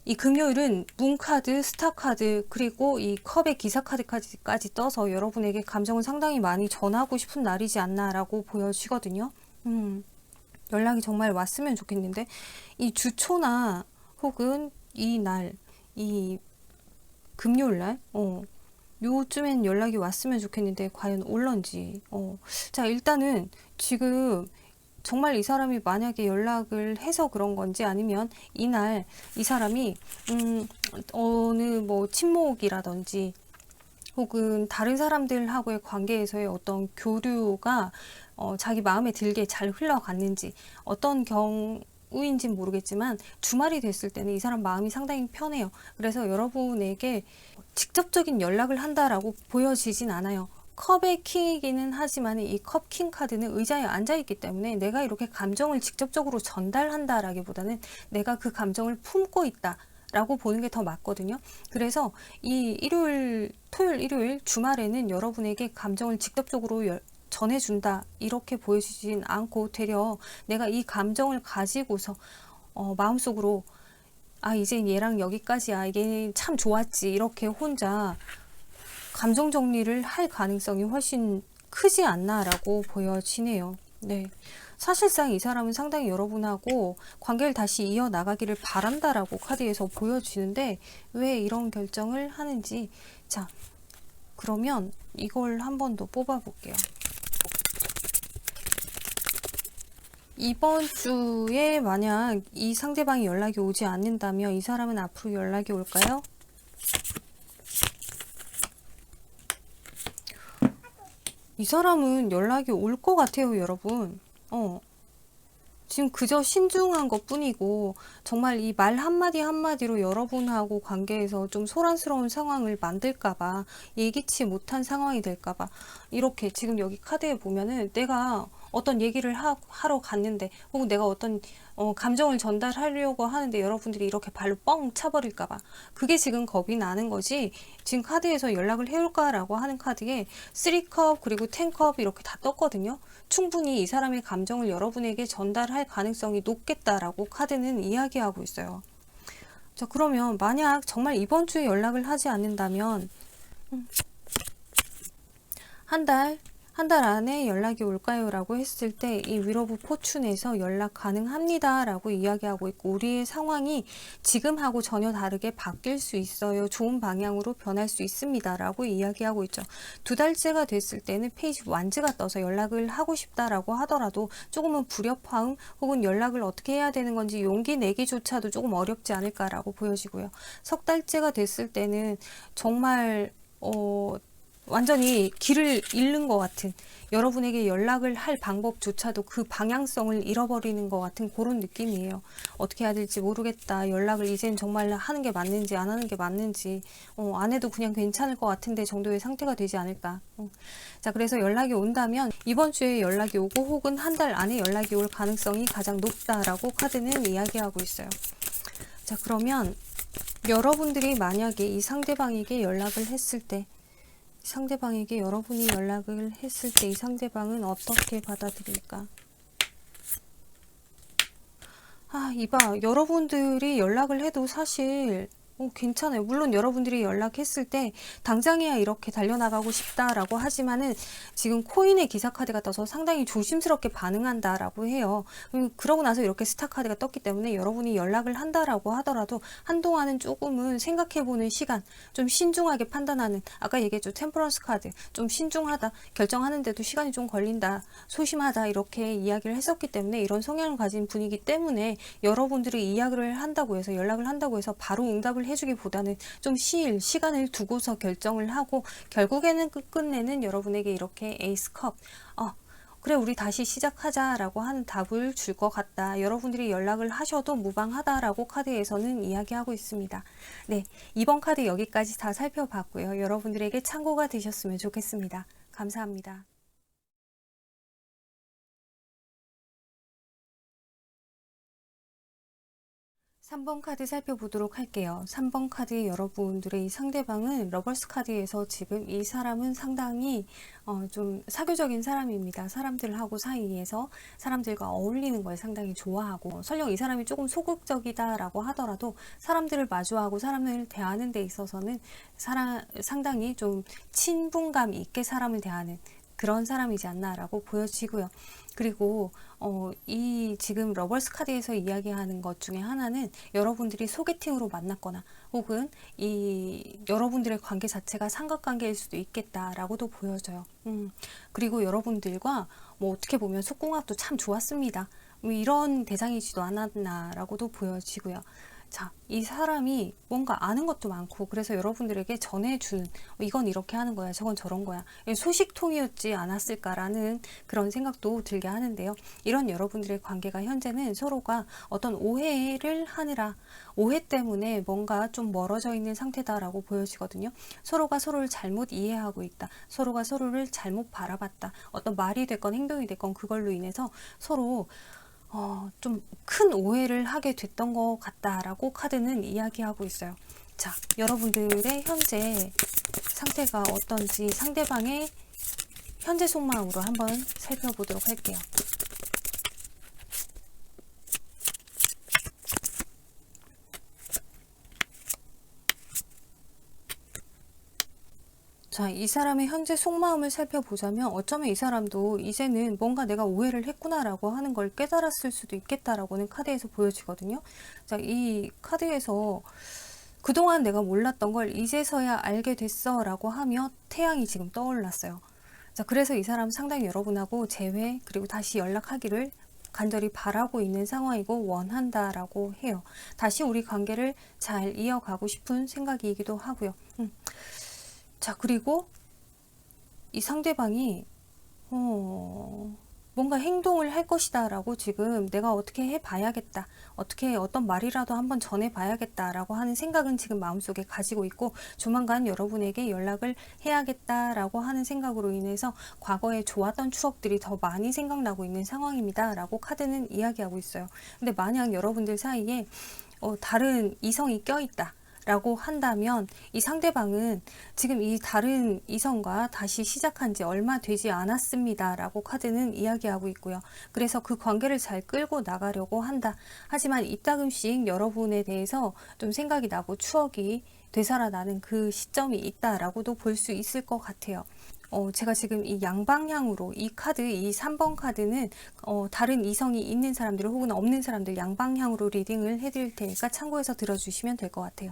이 금요일은 문카드, 스타카드, 그리고 이 컵의 기사카드까지 떠서 여러분에게 감정을 상당히 많이 전하고 싶은 날이지 않나라고 보여지거든요. 연락이 정말 왔으면 좋겠는데, 이 주초나 혹은 이 날, 이 금요일날, 요즘엔 연락이 왔으면 좋겠는데 과연 올런지. 자, 일단은 지금 정말 이 사람이 만약에 연락을 해서 그런 건지, 아니면 이날 이 사람이 어느 뭐 친목이라든지 혹은 다른 사람들하고의 관계에서의 어떤 교류가 자기 마음에 들게 잘 흘러갔는지, 어떤 경우인지는 모르겠지만 주말이 됐을 때는 이 사람 마음이 상당히 편해요. 그래서 여러분에게 직접적인 연락을 한다라고 보여지진 않아요. 컵의 킹이기는 하지만 이 컵 킹 카드는 의자에 앉아있기 때문에 내가 이렇게 감정을 직접적으로 전달한다라기보다는 내가 그 감정을 품고 있다 라고 보는 게 더 맞거든요. 그래서 이 일요일, 토요일, 일요일, 주말에는 여러분에게 감정을 직접적으로 전해준다 이렇게 보여지진 않고, 되려 내가 이 감정을 가지고서 마음속으로 이제 얘랑 여기까지야, 이게 참 좋았지, 이렇게 혼자 감정 정리를 할 가능성이 훨씬 크지 않나라고 보여지네요. 네. 사실상 이 사람은 상당히 여러분하고 관계를 다시 이어나가기를 바란다라고 카드에서 보여지는데 왜 이런 결정을 하는지. 자, 그러면 이걸 한 번 더 뽑아볼게요. 이번 주에 만약 이 상대방이 연락이 오지 않는다면 이 사람은 앞으로 연락이 올까요? 이 사람은 연락이 올 것 같아요, 여러분. 지금 그저 신중한 것 뿐이고, 정말 이 말 한마디 한마디로 여러분하고 관계에서 좀 소란스러운 상황을 만들까봐, 예기치 못한 상황이 될까봐, 이렇게 지금 여기 카드에 보면은 내가 어떤 얘기를 하러 갔는데, 혹은 내가 어떤 감정을 전달하려고 하는데 여러분들이 이렇게 발로 뻥 차버릴까봐, 그게 지금 겁이 나는 거지. 지금 카드에서 연락을 해올까라고 하는 카드에 3컵 그리고 10컵 이렇게 다 떴거든요. 충분히 이 사람의 감정을 여러분에게 전달할 가능성이 높겠다라고 카드는 이야기하고 있어요. 자, 그러면 만약 정말 이번 주에 연락을 하지 않는다면 한 달 안에 연락이 올까요? 라고 했을 때 이 윌 오브 포춘에서 연락 가능합니다 라고 이야기하고 있고, 우리의 상황이 지금하고 전혀 다르게 바뀔 수 있어요. 좋은 방향으로 변할 수 있습니다 라고 이야기하고 있죠. 2달째가 됐을 때는 페이지 완즈가 떠서 연락을 하고 싶다라고 하더라도 조금은 불협화음 혹은 연락을 어떻게 해야 되는 건지 용기 내기조차도 조금 어렵지 않을까라고 보여지고요. 3달째가 됐을 때는 정말 완전히 길을 잃는 것 같은, 여러분에게 연락을 할 방법조차도 그 방향성을 잃어버리는 것 같은 그런 느낌이에요. 어떻게 해야 될지 모르겠다. 연락을 이젠 정말 하는 게 맞는지 안 하는 게 맞는지, 안 해도 그냥 괜찮을 것 같은데 정도의 상태가 되지 않을까. 자, 그래서 연락이 온다면 이번 주에 연락이 오고 혹은 한 달 안에 연락이 올 가능성이 가장 높다라고 카드는 이야기하고 있어요. 자, 그러면 여러분들이 만약에 이 상대방에게 연락을 했을 때, 상대방에게 여러분이 연락을 했을 때 이 상대방은 어떻게 받아들일까? 이봐. 여러분들이 연락을 해도 사실 괜찮아요. 물론 여러분들이 연락했을 때 당장이야 이렇게 달려나가고 싶다라고 하지만은 지금 코인의 기사 카드가 떠서 상당히 조심스럽게 반응한다라고 해요. 그러고 나서 이렇게 스타 카드가 떴기 때문에 여러분이 연락을 한다라고 하더라도 한동안은 조금은 생각해보는 시간, 좀 신중하게 판단하는, 아까 얘기했죠. 템퍼런스 카드, 좀 신중하다, 결정하는데도 시간이 좀 걸린다, 소심하다, 이렇게 이야기를 했었기 때문에 이런 성향을 가진 분이기 때문에 여러분들이 이야기를 한다고 해서, 연락을 한다고 해서 바로 응답을 해주기보다는 좀 시간을 두고서 결정을 하고 결국에는 끝내는 여러분에게 이렇게 에이스 컵, 그래 우리 다시 시작하자 라고 하는 답을 줄 것 같다. 여러분들이 연락을 하셔도 무방하다라고 카드에서는 이야기하고 있습니다. 네, 이번 카드 여기까지 다 살펴봤고요. 여러분들에게 참고가 되셨으면 좋겠습니다. 감사합니다. 3번 카드 살펴보도록 할게요. 3번 카드의 여러분들의 이 상대방은 러버스 카드에서 지금 이 사람은 상당히 좀 사교적인 사람입니다. 사람들하고 사이에서 사람들과 어울리는 걸 상당히 좋아하고, 설령 이 사람이 조금 소극적이다라고 하더라도 사람들을 마주하고 사람을 대하는 데 있어서는 상당히 좀 친분감 있게 사람을 대하는 그런 사람이지 않나라고 보여지고요. 그리고 이 지금 러버스 카드에서 이야기하는 것 중에 하나는 여러분들이 소개팅으로 만났거나 혹은 이 여러분들의 관계 자체가 삼각관계일 수도 있겠다라고도 보여져요. 그리고 여러분들과 뭐 어떻게 보면 속궁합도 참 좋았습니다. 이런 대상이지도 않았나라고도 보여지고요. 자, 이 사람이 뭔가 아는 것도 많고, 그래서 여러분들에게 전해준, 이건 이렇게 하는 거야, 저건 저런 거야, 소식통이었지 않았을까라는 그런 생각도 들게 하는데요. 이런 여러분들의 관계가 현재는 서로가 어떤 오해를 하느라, 오해 때문에 뭔가 좀 멀어져 있는 상태다라고 보여지거든요. 서로가 서로를 잘못 이해하고 있다, 서로가 서로를 잘못 바라봤다, 어떤 말이 됐건 행동이 됐건 그걸로 인해서 서로 좀 큰 오해를 하게 됐던 것 같다라고 카드는 이야기하고 있어요. 자, 여러분들의 현재 상태가 어떤지 상대방의 현재 속마음으로 한번 살펴보도록 할게요. 자, 이 사람의 현재 속마음을 살펴보자면 어쩌면 이 사람도 이제는 뭔가 내가 오해를 했구나라고 하는 걸 깨달았을 수도 있겠다라고는 카드에서 보여지거든요. 자, 이 카드에서 그동안 내가 몰랐던 걸 이제서야 알게 됐어 라고 하며 태양이 지금 떠올랐어요. 자, 그래서 이 사람 상당히 여러분하고 재회 그리고 다시 연락하기를 간절히 바라고 있는 상황이고 원한다라고 해요. 다시 우리 관계를 잘 이어가고 싶은 생각이기도 하고요. 자, 그리고 이 상대방이 뭔가 행동을 할 것이다 라고 지금 내가 어떻게 해봐야겠다, 어떻게 어떤 말이라도 한번 전해봐야겠다 라고 하는 생각은 지금 마음속에 가지고 있고, 조만간 여러분에게 연락을 해야겠다 라고 하는 생각으로 인해서 과거에 좋았던 추억들이 더 많이 생각나고 있는 상황입니다 라고 카드는 이야기하고 있어요. 근데 만약 여러분들 사이에 다른 이성이 껴있다 라고 한다면 이 상대방은 지금 이 다른 이성과 다시 시작한 지 얼마 되지 않았습니다 라고 카드는 이야기하고 있고요. 그래서 그 관계를 잘 끌고 나가려고 한다. 하지만 이따금씩 여러분에 대해서 좀 생각이 나고 추억이 되살아나는 그 시점이 있다라고도 볼 수 있을 것 같아요. 제가 지금 이 양방향으로 이 카드, 이 3번 카드는 다른 이성이 있는 사람들 혹은 없는 사람들 양방향으로 리딩을 해드릴 테니까 참고해서 들어주시면 될 것 같아요.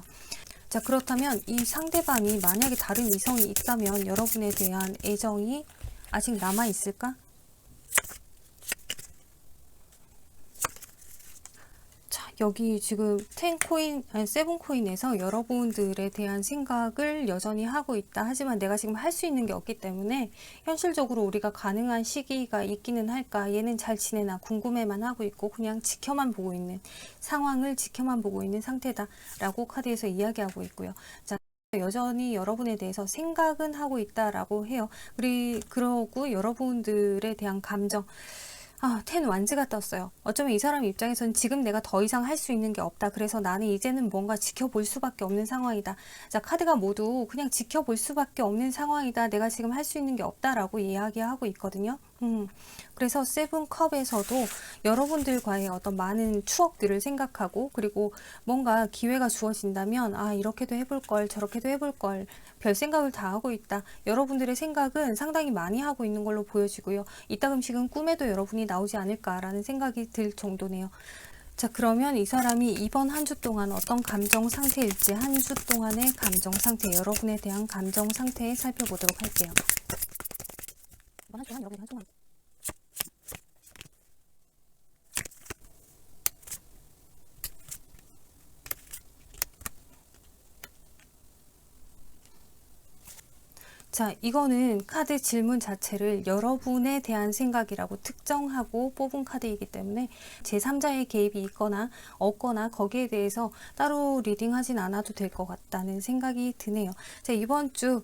자, 그렇다면 이 상대방이 만약에 다른 이성이 있다면 여러분에 대한 애정이 아직 남아있을까? 여기 지금 10코인, 아니 7코인에서 여러분들에 대한 생각을 여전히 하고 있다. 하지만 내가 지금 할 수 있는 게 없기 때문에 현실적으로 우리가 가능한 시기가 있기는 할까? 얘는 잘 지내나 궁금해만 하고 있고 그냥 지켜만 보고 있는 상황을 지켜만 보고 있는 상태다 라고 카드에서 이야기하고 있고요. 자, 여전히 여러분에 대해서 생각은 하고 있다라고 해요. 그러고 여러분들에 대한 감정, 10 완즈가 떴어요. 어쩌면 이 사람 입장에서는 지금 내가 더 이상 할 수 있는 게 없다. 그래서 나는 이제는 뭔가 지켜볼 수밖에 없는 상황이다. 자, 카드가 모두 그냥 지켜볼 수밖에 없는 상황이다. 내가 지금 할 수 있는 게 없다라고 이야기하고 있거든요. 그래서 7컵에서도 여러분들과의 어떤 많은 추억들을 생각하고, 그리고 뭔가 기회가 주어진다면 이렇게도 해볼 걸, 저렇게도 해볼 걸, 별 생각을 다 하고 있다. 여러분들의 생각은 상당히 많이 하고 있는 걸로 보여지고요. 이따금씩은 꿈에도 여러분이 나오지 않을까라는 생각이 들 정도네요. 자, 그러면 이 사람이 이번 한 주 동안 어떤 감정 상태일지, 한 주 동안의 감정 상태, 여러분에 대한 감정 상태 살펴보도록 할게요. 이번 한 주 동안 여러분의 한 동안 자, 이거는 카드 질문 자체를 여러분에 대한 생각이라고 특정하고 뽑은 카드이기 때문에 제3자의 개입이 있거나 없거나 거기에 대해서 따로 리딩하진 않아도 될 것 같다는 생각이 드네요. 자, 이번 주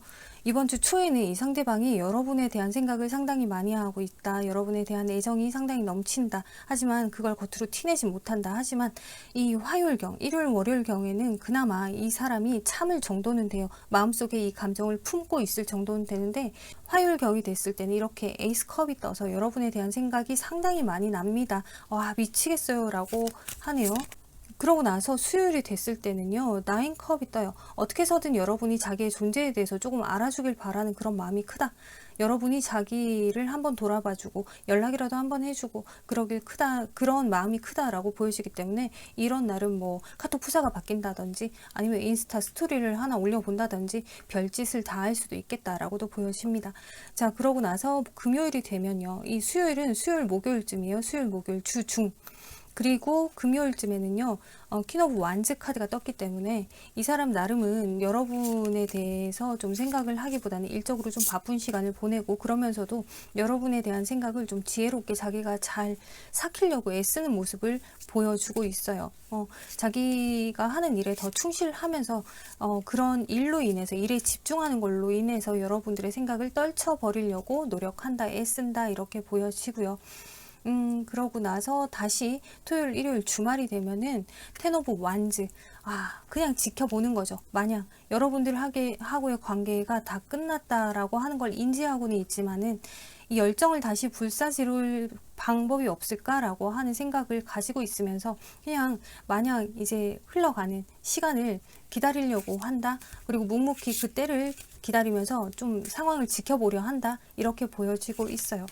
초에는 이 상대방이 여러분에 대한 생각을 상당히 많이 하고 있다. 여러분에 대한 애정이 상당히 넘친다. 하지만 그걸 겉으로 티내지 못한다. 하지만 이 화요일경, 일요일, 월요일경에는 그나마 이 사람이 참을 정도는 돼요. 마음속에 이 감정을 품고 있을 정도는 되는데, 화요일경이 됐을 때는 이렇게 에이스컵이 떠서 여러분에 대한 생각이 상당히 많이 납니다. 와, 미치겠어요 라고 하네요. 그러고 나서 수요일이 됐을 때는요, 9컵이 떠요. 어떻게 해서든 여러분이 자기의 존재에 대해서 조금 알아주길 바라는 그런 마음이 크다. 여러분이 자기를 한번 돌아봐주고 연락이라도 한번 해주고 그러길 크다, 그런 마음이 크다라고 보여지기 때문에 이런 날은 뭐 카톡 프사가 바뀐다든지 아니면 인스타 스토리를 하나 올려본다든지 별짓을 다 할 수도 있겠다라고도 보여집니다. 자, 그러고 나서 금요일이 되면요, 이 수요일은 수요일 목요일쯤이에요. 수요일 목요일 주중. 그리고 금요일쯤에는요, 퀸 오브 완즈 카드가 떴기 때문에 이 사람 나름은 여러분에 대해서 좀 생각을 하기보다는 일적으로 좀 바쁜 시간을 보내고, 그러면서도 여러분에 대한 생각을 좀 지혜롭게 자기가 잘 삭히려고 애쓰는 모습을 보여주고 있어요. 자기가 하는 일에 더 충실하면서 그런 일로 인해서, 일에 집중하는 걸로 인해서 여러분들의 생각을 떨쳐버리려고 노력한다, 애쓴다, 이렇게 보여지고요. 그러고 나서 다시 토요일, 일요일, 주말이 되면은 텐 오브 완즈. 그냥 지켜보는 거죠. 만약 여러분들 하고의 관계가 다 끝났다라고 하는 걸 인지하고는 있지만은 이 열정을 다시 불사지를 방법이 없을까라고 하는 생각을 가지고 있으면서 그냥 마냥 이제 흘러가는 시간을 기다리려고 한다. 그리고 묵묵히 그 때를 기다리면서 좀 상황을 지켜보려 한다. 이렇게 보여지고 있어요.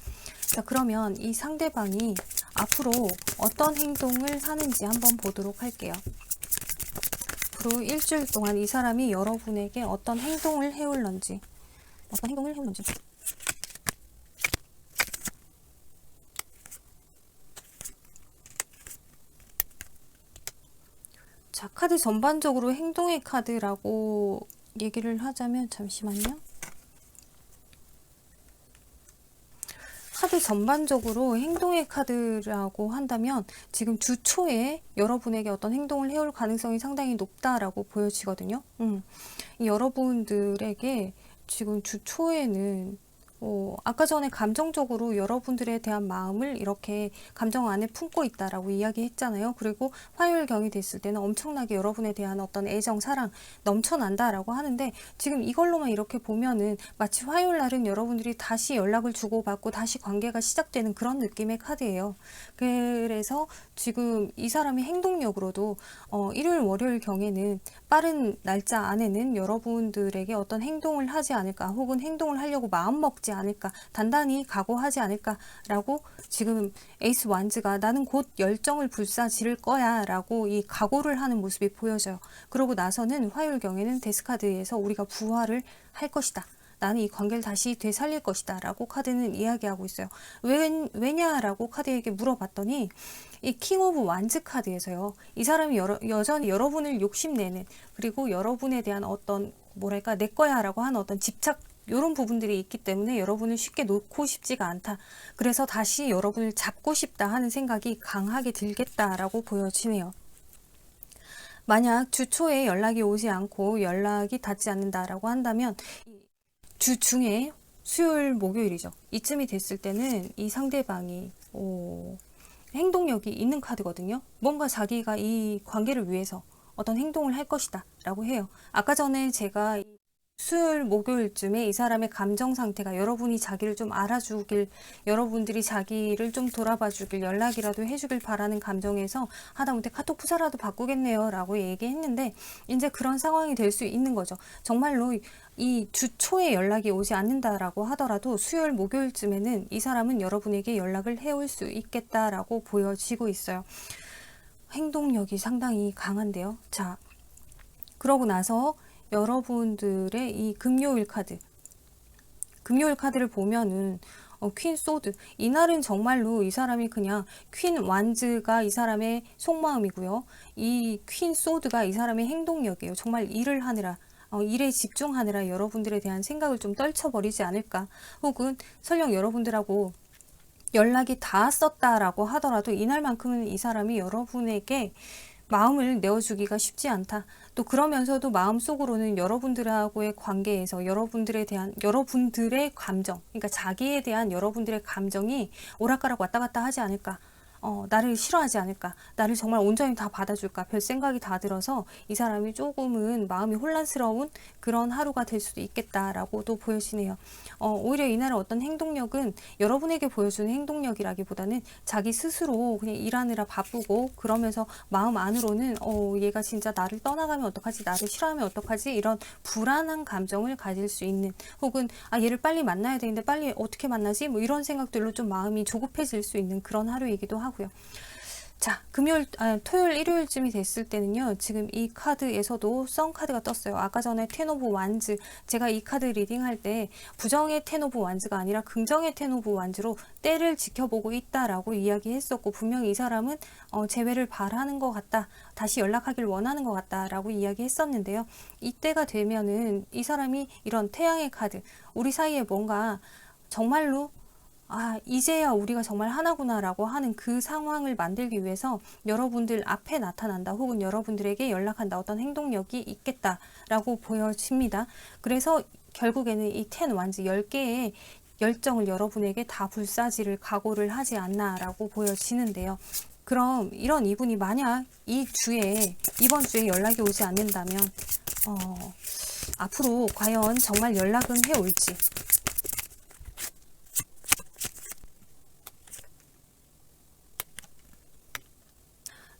자, 그러면 이 상대방이 앞으로 어떤 행동을 하는지 한번 보도록 할게요. 앞으로 일주일 동안 이 사람이 여러분에게 어떤 행동을 해올런지. 카드 전반적으로 행동의 카드라고 얘기를 하자면, 잠시만요. 카드 전반적으로 행동의 카드라고 한다면 지금 주 초에 여러분에게 어떤 행동을 해올 가능성이 상당히 높다라고 보여지거든요. 여러분들에게 지금 주 초에는 아까 전에 감정적으로 여러분들에 대한 마음을 이렇게 감정 안에 품고 있다라고 이야기했잖아요. 그리고 화요일경이 됐을 때는 엄청나게 여러분에 대한 어떤 애정, 사랑 넘쳐난다라고 하는데, 지금 이걸로만 이렇게 보면은 마치 화요일 날은 여러분들이 다시 연락을 주고받고 다시 관계가 시작되는 그런 느낌의 카드예요. 그래서 지금 이 사람의 행동력으로도 일요일, 월요일 경에는 빠른 날짜 안에는 여러분들에게 어떤 행동을 하지 않을까, 혹은 행동을 하려고 마음먹지 않을까, 단단히 각오하지 않을까라고, 지금 에이스 완즈가 나는 곧 열정을 불사지를 거야 라고 이 각오를 하는 모습이 보여져요. 그러고 나서는 화요일경에는 데스카드에서 우리가 부활을 할 것이다, 나는 이 관계를 다시 되살릴 것이다 라고 카드는 이야기하고 있어요. 왜냐라고 카드에게 물어봤더니 이 킹 오브 완즈 카드에서요, 이 사람이 여전히 여러분을 욕심내는, 그리고 여러분에 대한 어떤 뭐랄까 내 거야 라고 하는 어떤 집착, 이런 부분들이 있기 때문에 여러분을 쉽게 놓고 싶지가 않다, 그래서 다시 여러분을 잡고 싶다 하는 생각이 강하게 들겠다라고 보여지네요. 만약 주 초에 연락이 오지 않고 연락이 닿지 않는다라고 한다면 주 중에 수요일, 목요일이죠. 이쯤이 됐을 때는 이 상대방이 행동력이 있는 카드거든요. 뭔가 자기가 이 관계를 위해서 어떤 행동을 할 것이다 라고 해요. 아까 전에 제가 수요일, 목요일쯤에 이 사람의 감정 상태가 여러분이 자기를 좀 알아주길, 여러분들이 자기를 좀 돌아봐 주길, 연락이라도 해주길 바라는 감정에서 하다못해 카톡 프사라도 바꾸겠네요 라고 얘기했는데, 이제 그런 상황이 될 수 있는 거죠. 정말로 이 주 초에 연락이 오지 않는다라고 하더라도 수요일, 목요일쯤에는 이 사람은 여러분에게 연락을 해올 수 있겠다라고 보여지고 있어요. 행동력이 상당히 강한데요. 자, 그러고 나서 여러분들의 이 금요일 카드를 보면은 퀸 소드, 이날은 정말로 이 사람이 그냥 퀸 완즈가 이 사람의 속마음이고요, 이 퀸 소드가 이 사람의 행동력이에요. 정말 일을 하느라, 일에 집중하느라 여러분들에 대한 생각을 좀 떨쳐버리지 않을까, 혹은 설령 여러분들하고 연락이 닿았었다라고 하더라도 이날만큼은 이 사람이 여러분에게 마음을 내어주기가 쉽지 않다. 또 그러면서도 마음속으로는 여러분들하고의 관계에서 여러분들의 감정, 그러니까 자기에 대한 여러분들의 감정이 오락가락 왔다 갔다 하지 않을까, 나를 싫어하지 않을까, 나를 정말 온전히 다 받아줄까, 별 생각이 다 들어서 이 사람이 조금은 마음이 혼란스러운 그런 하루가 될 수도 있겠다라고도 보여지네요. 오히려 이날의 어떤 행동력은 여러분에게 보여주는 행동력이라기보다는 자기 스스로 그냥 일하느라 바쁘고, 그러면서 마음 안으로는 얘가 진짜 나를 떠나가면 어떡하지, 나를 싫어하면 어떡하지, 이런 불안한 감정을 가질 수 있는, 혹은 얘를 빨리 만나야 되는데 빨리 어떻게 만나지, 뭐 이런 생각들로 좀 마음이 조급해질 수 있는 그런 하루이기도 하고요. 자, 토요일, 일요일쯤이 됐을 때는요, 지금 이 카드에서도 썬 카드가 떴어요. 아까 전에 텐 오브 완즈, 제가 이 카드 리딩할 때 부정의 텐 오브 완즈가 아니라 긍정의 텐 오브 완즈로 때를 지켜보고 있다라고 이야기했었고, 분명히 이 사람은 재회를 바라는 것 같다, 다시 연락하길 원하는 것 같다 라고 이야기했었는데요. 이때가 되면은 이 사람이 이런 태양의 카드, 우리 사이에 뭔가 정말로 이제야 우리가 정말 하나구나 라고 하는 그 상황을 만들기 위해서 여러분들 앞에 나타난다, 혹은 여러분들에게 연락한다, 어떤 행동력이 있겠다 라고 보여집니다. 그래서 결국에는 이 10 완즈 10개의 열정을 여러분에게 다 불사지를 각오를 하지 않나 라고 보여지는데요. 그럼 이런 이분이 만약 이번 주에 연락이 오지 않는다면 앞으로 과연 정말 연락은 해올지,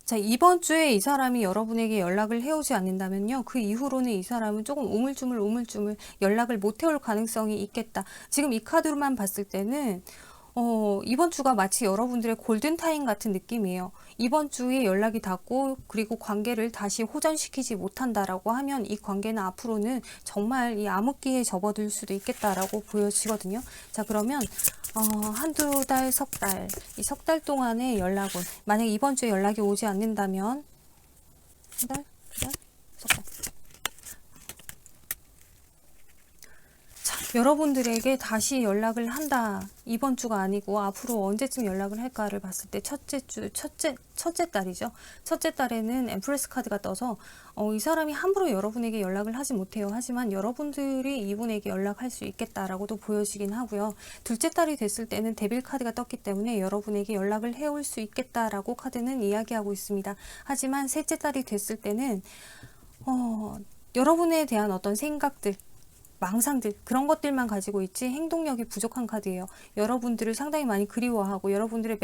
자, 이번 주에 이 사람이 여러분에게 연락을 해오지 않는다면요, 그 이후로는 이 사람은 조금 우물쭈물 연락을 못 해올 가능성이 있겠다. 지금 이 카드로만 봤을 때는 이번 주가 마치 여러분들의 골든타임 같은 느낌이에요. 이번 주에 연락이 닿고, 그리고 관계를 다시 호전시키지 못한다라고 하면 이 관계는 앞으로는 정말 이 암흑기에 접어들 수도 있겠다라고 보여지거든요. 자, 그러면 한두 달, 석 달, 이 석 달 동안의 연락은, 만약 이번 주에 연락이 오지 않는다면, 한 달? 여러분들에게 다시 연락을 한다. 이번 주가 아니고 앞으로 언제쯤 연락을 할까를 봤을 때 첫째 달이죠. 첫째 달에는 엠프레스 카드가 떠서 이 사람이 함부로 여러분에게 연락을 하지 못해요. 하지만 여러분들이 이분에게 연락할 수 있겠다라고도 보여지긴 하고요. 둘째 달이 됐을 때는 데빌 카드가 떴기 때문에 여러분에게 연락을 해올 수 있겠다라고 카드는 이야기하고 있습니다. 하지만 셋째 달이 됐을 때는 여러분에 대한 어떤 생각들, 망상들, 그런 것들만 가지고 있지 행동력이 부족한 카드예요. 여러분들을 상당히 많이 그리워하고 여러분들의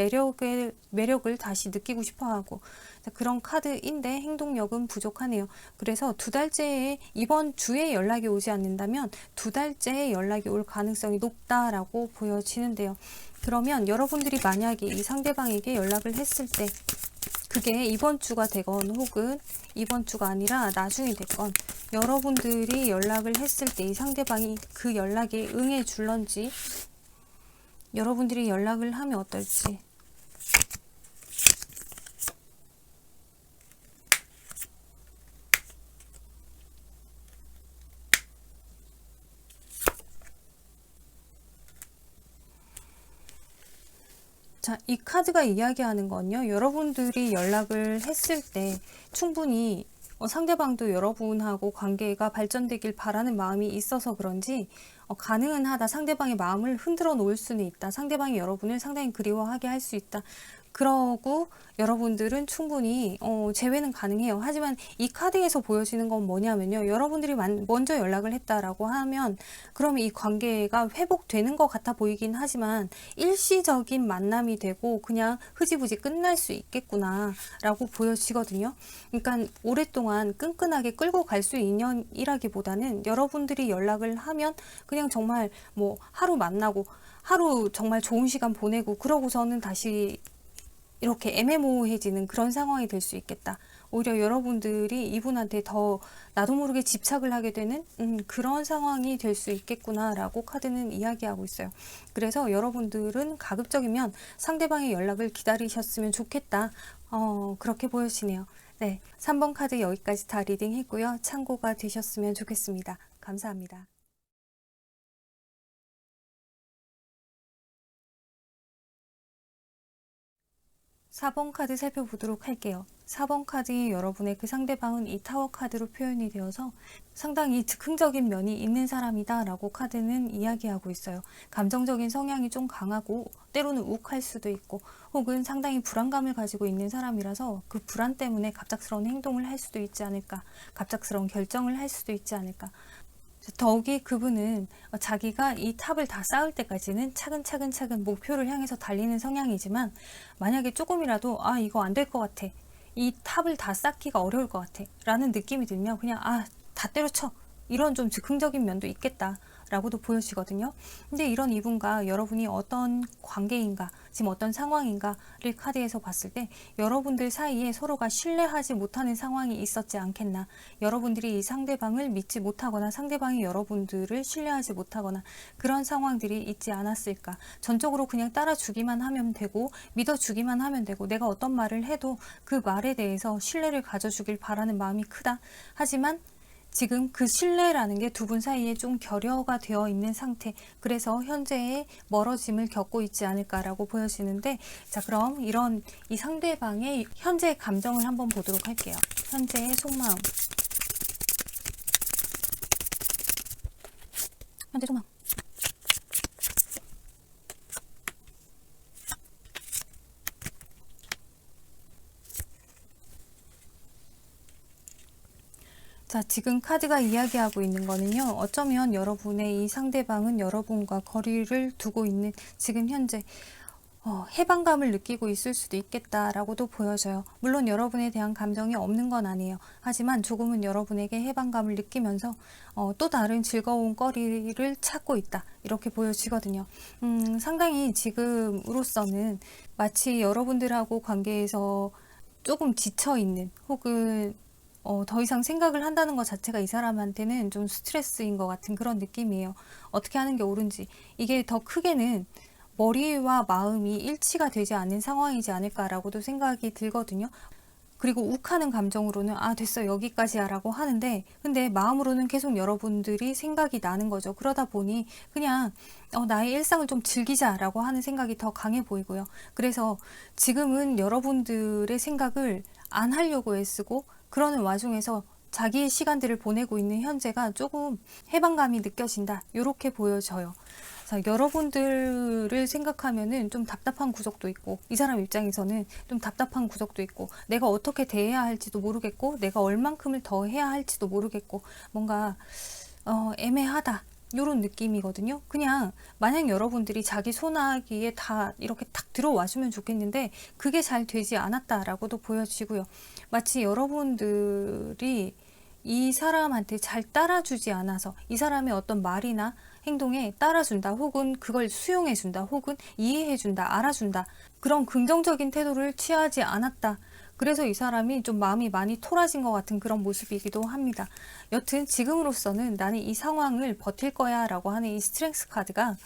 매력을 다시 느끼고 싶어하고 그런 카드인데 행동력은 부족하네요. 그래서 두 달째에 이번 주에 연락이 오지 않는다면 두 달째에 연락이 올 가능성이 높다라고 보여지는데요. 그러면 여러분들이 만약에 이 상대방에게 연락을 했을 때 그게 이번 주가 되건 혹은 이번 주가 아니라 나중이 됐건 여러분들이 연락을 했을 때 이 상대방이 그 연락에 응해 줄런지 여러분들이 연락을 하면 어떨지 자, 이 카드가 이야기하는 건요. 여러분들이 연락을 했을 때 충분히 상대방도 여러분하고 관계가 발전되길 바라는 마음이 있어서 그런지 가능은 하다. 상대방의 마음을 흔들어 놓을 수는 있다. 상대방이 여러분을 상당히 그리워하게 할 수 있다. 그러고 여러분들은 충분히 재회는 가능해요. 하지만 이 카드에서 보여지는 건 뭐냐면요. 여러분들이 먼저 연락을 했다라고 하면 그러면 이 관계가 회복되는 것 같아 보이긴 하지만 일시적인 만남이 되고 그냥 흐지부지 끝날 수 있겠구나 라고 보여지거든요. 그러니까 오랫동안 끈끈하게 끌고 갈 수 있는 인연이라기보다는 여러분들이 연락을 하면 그냥 정말 뭐 하루 만나고 하루 정말 좋은 시간 보내고 그러고서는 다시 이렇게 애매모호해지는 그런 상황이 될 수 있겠다. 오히려 여러분들이 이분한테 더 나도 모르게 집착을 하게 되는 그런 상황이 될 수 있겠구나 라고 카드는 이야기하고 있어요. 그래서 여러분들은 가급적이면 상대방의 연락을 기다리셨으면 좋겠다. 그렇게 보여지네요. 네, 3번 카드 여기까지 다 리딩 했고요. 참고가 되셨으면 좋겠습니다. 감사합니다. 4번 카드 살펴보도록 할게요. 4번 카드의 여러분의 그 상대방은 이 타워 카드로 표현이 되어서 상당히 즉흥적인 면이 있는 사람이다 라고 카드는 이야기하고 있어요. 감정적인 성향이 좀 강하고 때로는 욱할 수도 있고 혹은 상당히 불안감을 가지고 있는 사람이라서 그 불안 때문에 갑작스러운 행동을 할 수도 있지 않을까, 갑작스러운 결정을 할 수도 있지 않을까. 더욱이 그분은 자기가 이 탑을 다 쌓을 때까지는 차근차근 목표를 향해서 달리는 성향이지만 만약에 조금이라도 이거 안 될 것 같아, 이 탑을 다 쌓기가 어려울 것 같아 라는 느낌이 들면 그냥 다 때려쳐, 이런 좀 즉흥적인 면도 있겠다 라고도 보여지거든요. 근데 이런 이분과 여러분이 어떤 관계인가, 지금 어떤 상황인가를 카드에서 봤을 때 여러분들 사이에 서로가 신뢰하지 못하는 상황이 있었지 않겠나, 여러분들이 이 상대방을 믿지 못하거나 상대방이 여러분들을 신뢰하지 못하거나 그런 상황들이 있지 않았을까. 전적으로 그냥 따라주기만 하면 되고 믿어주기만 하면 되고 내가 어떤 말을 해도 그 말에 대해서 신뢰를 가져주길 바라는 마음이 크다. 하지만 지금 그 신뢰라는 게 두 분 사이에 좀 결여가 되어 있는 상태, 그래서 현재의 멀어짐을 겪고 있지 않을까라고 보여지는데, 자, 그럼 이런 이 상대방의 현재의 감정을 한번 보도록 할게요. 현재의 속마음, 현재 속마음. 자, 지금 카드가 이야기하고 있는 거는요. 어쩌면 여러분의 이 상대방은 여러분과 거리를 두고 있는 지금 현재 해방감을 느끼고 있을 수도 있겠다라고도 보여져요. 물론 여러분에 대한 감정이 없는 건 아니에요. 하지만 조금은 여러분에게 해방감을 느끼면서 또 다른 즐거운 거리를 찾고 있다. 이렇게 보여지거든요. 상당히 지금으로서는 마치 여러분들하고 관계에서 조금 지쳐있는 혹은 더 이상 생각을 한다는 것 자체가 이 사람한테는 좀 스트레스인 것 같은 그런 느낌이에요. 어떻게 하는 게 옳은지. 이게 더 크게는 머리와 마음이 일치가 되지 않는 상황이지 않을까라고도 생각이 들거든요. 그리고 욱하는 감정으로는 아 됐어 여기까지야 라고 하는데, 근데 마음으로는 계속 여러분들이 생각이 나는 거죠. 그러다 보니 그냥 나의 일상을 좀 즐기자 라고 하는 생각이 더 강해 보이고요. 그래서 지금은 여러분들의 생각을 안 하려고 애쓰고 그러는 와중에서 자기의 시간들을 보내고 있는 현재가 조금 해방감이 느껴진다, 이렇게 보여져요. 자, 여러분들을 생각하면은 좀 답답한 구석도 있고, 이 사람 입장에서는 좀 답답한 구석도 있고, 내가 어떻게 대해야 할지도 모르겠고, 내가 얼만큼을 더 해야 할지도 모르겠고, 뭔가 애매하다, 요런 느낌이거든요. 그냥 만약 여러분들이 자기 손아귀에 다 이렇게 탁 들어와주면 좋겠는데 그게 잘 되지 않았다라고도 보여지고요. 마치 여러분들이 이 사람한테 잘 따라주지 않아서 이 사람의 어떤 말이나 행동에 따라준다, 혹은 그걸 수용해준다, 혹은 이해해준다, 알아준다, 그런 긍정적인 태도를 취하지 않았다. 그래서 이 사람이 좀 마음이 많이 토라진 것 같은 그런 모습이기도 합니다. 여튼 지금으로서는 나는 이 상황을 버틸 거야 라고 하는 이 스트렝스 카드가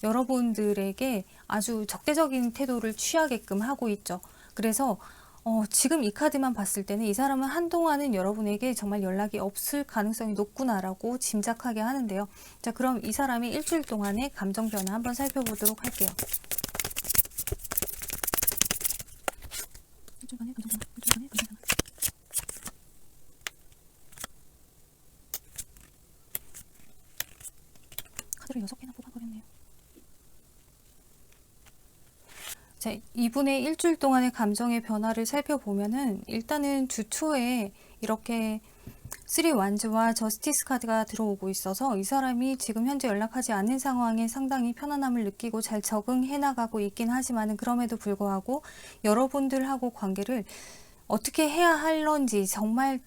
여러분들에게 아주 적대적인 태도를 취하게끔 하고 있죠. 그래서 지금 이 카드만 봤을 때는 이 사람은 한동안은 여러분에게 정말 연락이 없을 가능성이 높구나라고 짐작하게 하는데요. 자, 그럼 이 사람이 일주일 동안의 감정 변화 한번 살펴보도록 할게요. 일주일 동안의 감정 변화, 일주일 동안의 감정 변화. 카드를 6개나 뽑아버렸네요. 자, 이분의 일주일 동안의 감정의 변화를 살펴보면은 일단은 주 초에 이렇게 3 완즈와 저스티스 카드가 들어오고 있어서 이 사람이 지금 현재 연락하지 않는 상황에 상당히 편안함을 느끼고 잘 적응해 나가고 있긴 하지만은, 그럼에도 불구하고 여러분들하고 관계를 어떻게 해야 할런지, 정말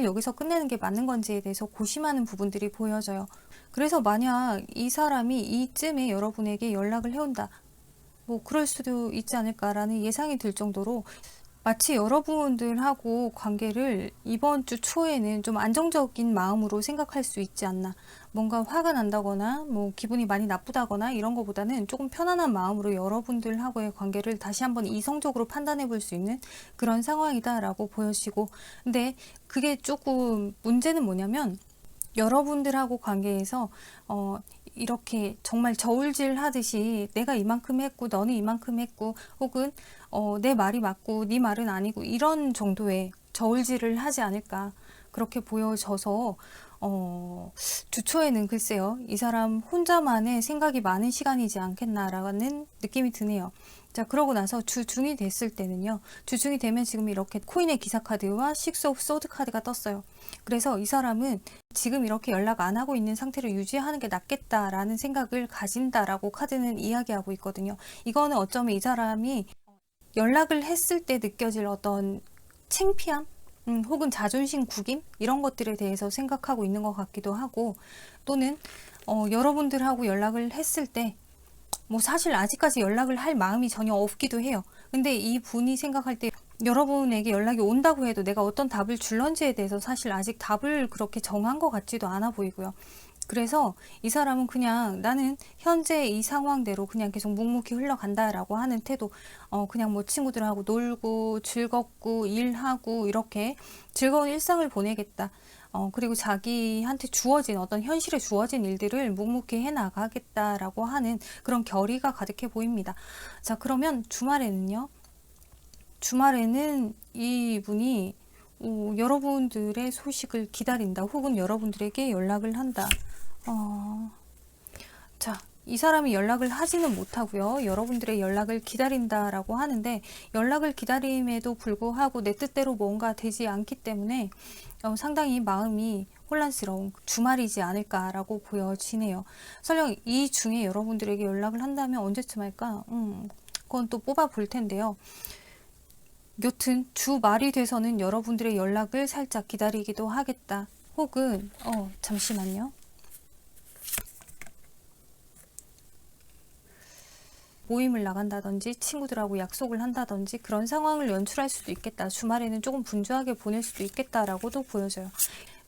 여기서 끝내는 게 맞는 건지에 대해서 고심하는 부분들이 보여져요. 그래서 만약 이 사람이 이쯤에 여러분에게 연락을 해온다, 뭐 그럴 수도 있지 않을까라는 예상이 들 정도로 마치 여러분들하고 관계를 이번 주 초에는 좀 안정적인 마음으로 생각할 수 있지 않나. 뭔가 화가 난다거나 뭐 기분이 많이 나쁘다거나 이런 것보다는 조금 편안한 마음으로 여러분들하고의 관계를 다시 한번 이성적으로 판단해 볼 수 있는 그런 상황이다라고 보여지고, 근데 그게 조금 문제는 뭐냐면, 여러분들하고 관계에서 이렇게 정말 저울질 하듯이 내가 이만큼 했고 너는 이만큼 했고, 혹은 내 말이 맞고 네 말은 아니고, 이런 정도의 저울질을 하지 않을까, 그렇게 보여져서 주초에는 글쎄요, 이 사람 혼자만의 생각이 많은 시간이지 않겠나라는 느낌이 드네요. 자, 그러고 나서 주중이 됐을 때는요, 주중이 되면 지금 이렇게 코인의 기사 카드와 식스 오브 소드 카드가 떴어요. 그래서 이 사람은 지금 이렇게 연락 안 하고 있는 상태를 유지하는 게 낫겠다라는 생각을 가진다라고 카드는 이야기하고 있거든요. 이거는 어쩌면 이 사람이 연락을 했을 때 느껴질 어떤 창피함, 혹은 자존심 구김, 이런 것들에 대해서 생각하고 있는 것 같기도 하고, 또는 여러분들하고 연락을 했을 때 뭐 사실 아직까지 연락을 할 마음이 전혀 없기도 해요. 근데 이 분이 생각할 때 여러분에게 연락이 온다고 해도 내가 어떤 답을 줄런지에 대해서 사실 아직 답을 그렇게 정한 것 같지도 않아 보이고요. 그래서 이 사람은 그냥 나는 현재 이 상황대로 그냥 계속 묵묵히 흘러간다라고 하는 태도, 그냥 뭐 친구들하고 놀고 즐겁고 일하고 이렇게 즐거운 일상을 보내겠다. 그리고 자기한테 주어진 어떤 현실에 주어진 일들을 묵묵히 해나가겠다라고 하는 그런 결의가 가득해 보입니다. 자, 그러면 주말에는요. 주말에는 이분이 여러분들의 소식을 기다린다, 혹은 여러분들에게 연락을 한다. 자, 이 사람이 연락을 하지는 못하고요. 여러분들의 연락을 기다린다라고 하는데, 연락을 기다림에도 불구하고 내 뜻대로 뭔가 되지 않기 때문에 상당히 마음이 혼란스러운 주말이지 않을까라고 보여지네요. 설령 이 중에 여러분들에게 연락을 한다면 언제쯤 할까? 그건 또 뽑아 볼 텐데요. 여튼 주말이 돼서는 여러분들의 연락을 살짝 기다리기도 하겠다. 혹은 잠시만요. 모임을 나간다든지 친구들하고 약속을 한다든지 그런 상황을 연출할 수도 있겠다. 주말에는 조금 분주하게 보낼 수도 있겠다라고도 보여져요.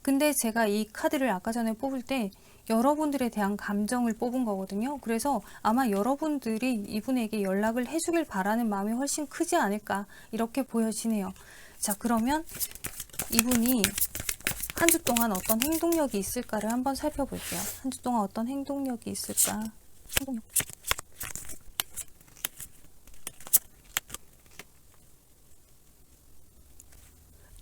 근데 제가 이 카드를 아까 전에 뽑을 때 여러분들에 대한 감정을 뽑은 거거든요. 그래서 아마 여러분들이 이분에게 연락을 해주길 바라는 마음이 훨씬 크지 않을까, 이렇게 보여지네요. 자, 그러면 이분이 한 주 동안 어떤 행동력이 있을까를 한번 살펴볼게요. 한 주 동안 어떤 행동력이 있을까? 행동력.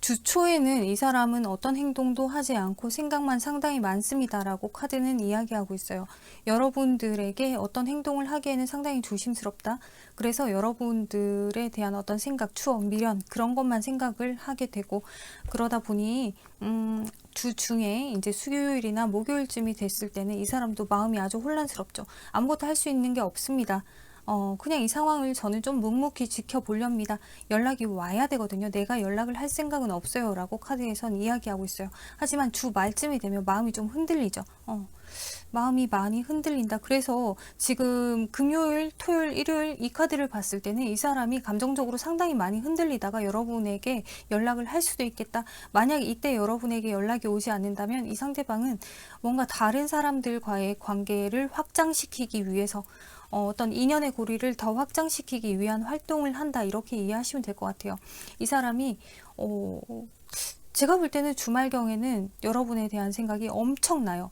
주 초에는 이 사람은 어떤 행동도 하지 않고 생각만 상당히 많습니다라고 카드는 이야기하고 있어요. 여러분들에게 어떤 행동을 하기에는 상당히 조심스럽다. 그래서 여러분들에 대한 어떤 생각, 추억, 미련 그런 것만 생각을 하게 되고, 그러다 보니 주 중에 이제 수요일이나 목요일쯤이 됐을 때는 이 사람도 마음이 아주 혼란스럽죠. 아무것도 할 수 있는 게 없습니다. 그냥 이 상황을 저는 좀 묵묵히 지켜보렵니다. 연락이 와야 되거든요. 내가 연락을 할 생각은 없어요. 라고 카드에선 이야기하고 있어요. 하지만 주 말쯤이 되면 마음이 좀 흔들리죠. 마음이 많이 흔들린다. 그래서 지금 금요일, 토요일, 일요일 이 카드를 봤을 때는 이 사람이 감정적으로 상당히 많이 흔들리다가 여러분에게 연락을 할 수도 있겠다. 만약 이때 여러분에게 연락이 오지 않는다면 이 상대방은 뭔가 다른 사람들과의 관계를 확장시키기 위해서 어떤 인연의 고리를 더 확장시키기 위한 활동을 한다. 이렇게 이해하시면 될 것 같아요. 이 사람이 제가 볼 때는 주말경에는 여러분에 대한 생각이 엄청나요.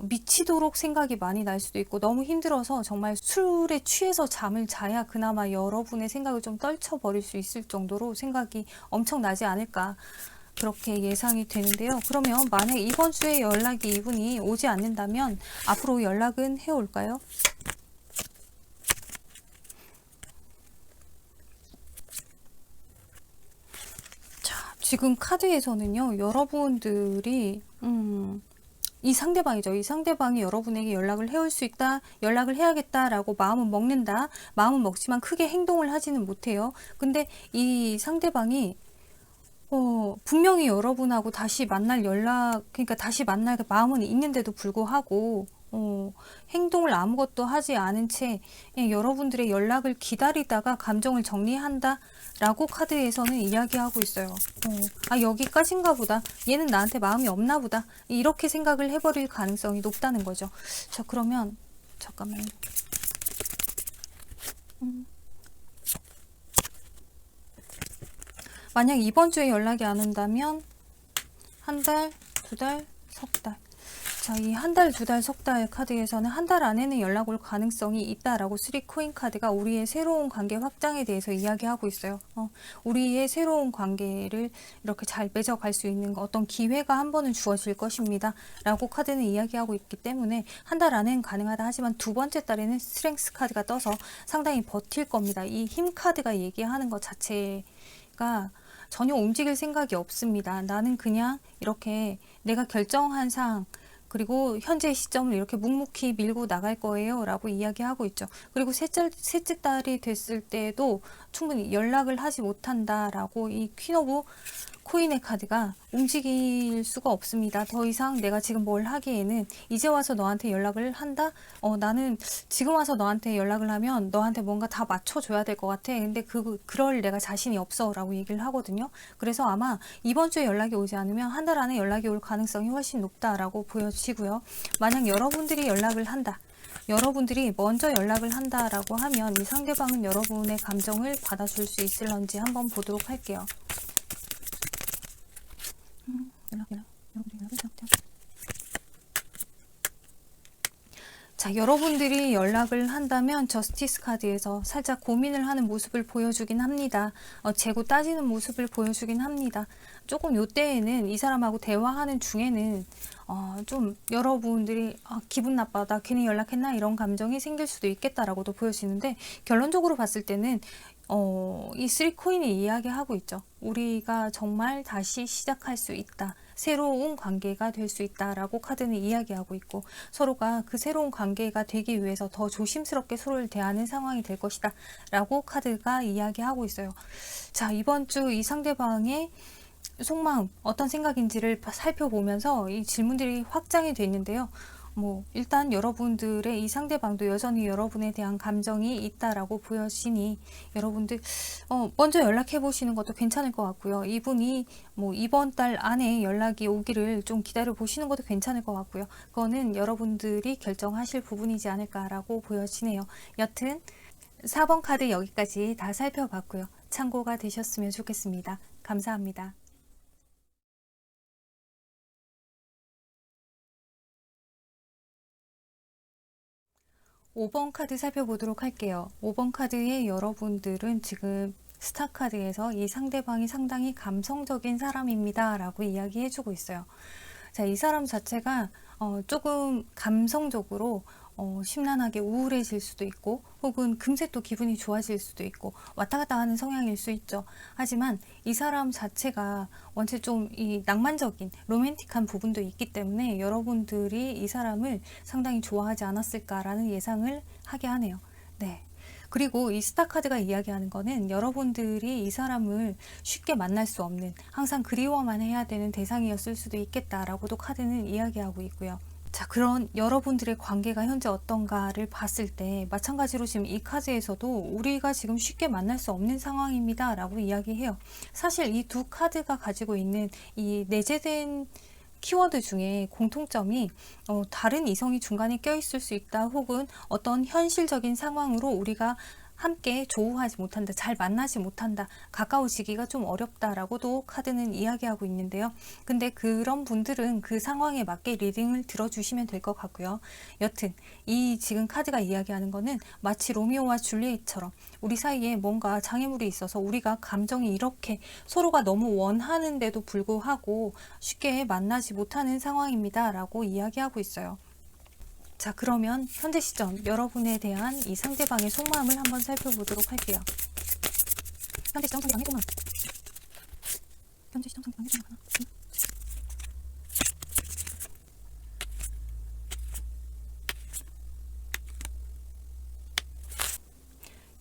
미치도록 생각이 많이 날 수도 있고, 너무 힘들어서 정말 술에 취해서 잠을 자야 그나마 여러분의 생각을 좀 떨쳐버릴 수 있을 정도로 생각이 엄청나지 않을까, 그렇게 예상이 되는데요. 그러면 만약 이번 주에 연락이 이분이 오지 않는다면 앞으로 연락은 해올까요? 지금 카드에서는요, 여러분들이 이 상대방이죠. 이 상대방이 여러분에게 연락을 해올 수 있다, 연락을 해야겠다라고 마음은 먹는다. 마음은 먹지만 크게 행동을 하지는 못해요. 근데 이 상대방이 분명히 여러분하고 다시 만날 그러니까 다시 만날 마음은 있는데도 불구하고 행동을 아무것도 하지 않은 채 여러분들의 연락을 기다리다가 감정을 정리한다 라고 카드에서는 이야기하고 있어요. 아, 여기까지인가 보다. 얘는 나한테 마음이 없나 보다. 이렇게 생각을 해버릴 가능성이 높다는 거죠. 자, 그러면 잠깐만요. 만약 이번 주에 연락이 안 온다면 한 달, 두 달, 석 달. 자, 이 한 달, 두 달, 석 달 카드에서는 한 달 안에는 연락 올 가능성이 있다라고 3코인 카드가 우리의 새로운 관계 확장에 대해서 이야기하고 있어요. 우리의 새로운 관계를 이렇게 잘 맺어갈 수 있는 어떤 기회가 한 번은 주어질 것입니다. 라고 카드는 이야기하고 있기 때문에 한 달 안에는 가능하다. 하지만 두 번째 달에는 스트렝스 카드가 떠서 상당히 버틸 겁니다. 이 힘 카드가 얘기하는 것 자체가 전혀 움직일 생각이 없습니다. 나는 그냥 이렇게 내가 결정한 사항, 그리고 현재 시점을 이렇게 묵묵히 밀고 나갈 거예요 라고 이야기하고 있죠. 그리고 셋째 달이 됐을 때도 충분히 연락을 하지 못한다 라고 이 퀸 오브 코인의 카드가 움직일 수가 없습니다. 더 이상 내가 지금 뭘 하기에는 이제 와서 너한테 연락을 한다? 나는 지금 와서 너한테 연락을 하면 너한테 뭔가 다 맞춰줘야 될 것 같아. 근데 그럴 내가 자신이 없어 라고 얘기를 하거든요. 그래서 아마 이번 주에 연락이 오지 않으면 한 달 안에 연락이 올 가능성이 훨씬 높다라고 보여지고요. 만약 여러분들이 연락을 한다. 여러분들이 먼저 연락을 한다라고 하면 이 상대방은 여러분의 감정을 받아줄 수 있을런지 한번 보도록 할게요. 자, 여러분들이 연락을 한다면 저스티스 카드에서 살짝 고민을 하는 모습을 보여주긴 합니다. 재고 따지는 모습을 보여주긴 합니다. 조금 요때에는 이 사람하고 대화하는 중에는 좀 여러분들이 기분 나빠다, 괜히 연락했나 이런 감정이 생길 수도 있겠다라고도 보여지는데, 결론적으로 봤을 때는 이 3코인이 이야기하고 있죠. 우리가 정말 다시 시작할 수 있다. 새로운 관계가 될 수 있다라고 카드는 이야기하고 있고, 서로가 그 새로운 관계가 되기 위해서 더 조심스럽게 서로를 대하는 상황이 될 것이다 라고 카드가 이야기하고 있어요. 자, 이번 주 이 상대방의 속마음 어떤 생각인지를 살펴보면서 이 질문들이 확장이 되는데요. 일단 여러분들의 이 상대방도 여전히 여러분에 대한 감정이 있다라고 보여지니 여러분들 먼저 연락해 보시는 것도 괜찮을 것 같고요. 이분이 이번 달 안에 연락이 오기를 좀 기다려 보시는 것도 괜찮을 것 같고요. 그거는 여러분들이 결정하실 부분이지 않을까라고 보여지네요. 여튼 4번 카드 여기까지 다 살펴봤고요. 참고가 되셨으면 좋겠습니다. 감사합니다. 5번 카드 살펴보도록 할게요. 5번 카드의 여러분들은 지금 스타카드에서 이 상대방이 상당히 감성적인 사람입니다 라고 이야기해주고 있어요. 자, 이 사람 자체가 조금 감성적으로 심란하게 우울해질 수도 있고 혹은 금세 또 기분이 좋아질 수도 있고 왔다 갔다 하는 성향일 수 있죠. 하지만 이 사람 자체가 원체 좀 이 낭만적인 로맨틱한 부분도 있기 때문에 여러분들이 이 사람을 상당히 좋아하지 않았을까라는 예상을 하게 하네요. 네. 그리고 이 스타카드가 이야기하는 거는 여러분들이 이 사람을 쉽게 만날 수 없는 항상 그리워만 해야 되는 대상이었을 수도 있겠다라고도 카드는 이야기하고 있고요. 자, 그런 여러분들의 관계가 현재 어떤가를 봤을 때 마찬가지로 지금 이 카드에서도 우리가 지금 쉽게 만날 수 없는 상황입니다 라고 이야기해요. 사실 이 두 카드가 가지고 있는 이 내재된 키워드 중에 공통점이 다른 이성이 중간에 껴있을 수 있다 혹은 어떤 현실적인 상황으로 우리가 함께 조우하지 못한다, 잘 만나지 못한다, 가까워지기가 좀 어렵다라고도 카드는 이야기하고 있는데요. 근데 그런 분들은 그 상황에 맞게 리딩을 들어주시면 될 것 같고요. 여튼 이 지금 카드가 이야기하는 거는 마치 로미오와 줄리엣처럼 우리 사이에 뭔가 장애물이 있어서 우리가 감정이 이렇게 서로가 너무 원하는데도 불구하고 쉽게 만나지 못하는 상황입니다 라고 이야기하고 있어요. 자, 그러면 현재 시점 여러분에 대한 이 상대방의 속마음을 한번 살펴보도록 할게요. 현재 시점 상대방의 속마음. 현재 시점 상대방의 속마음.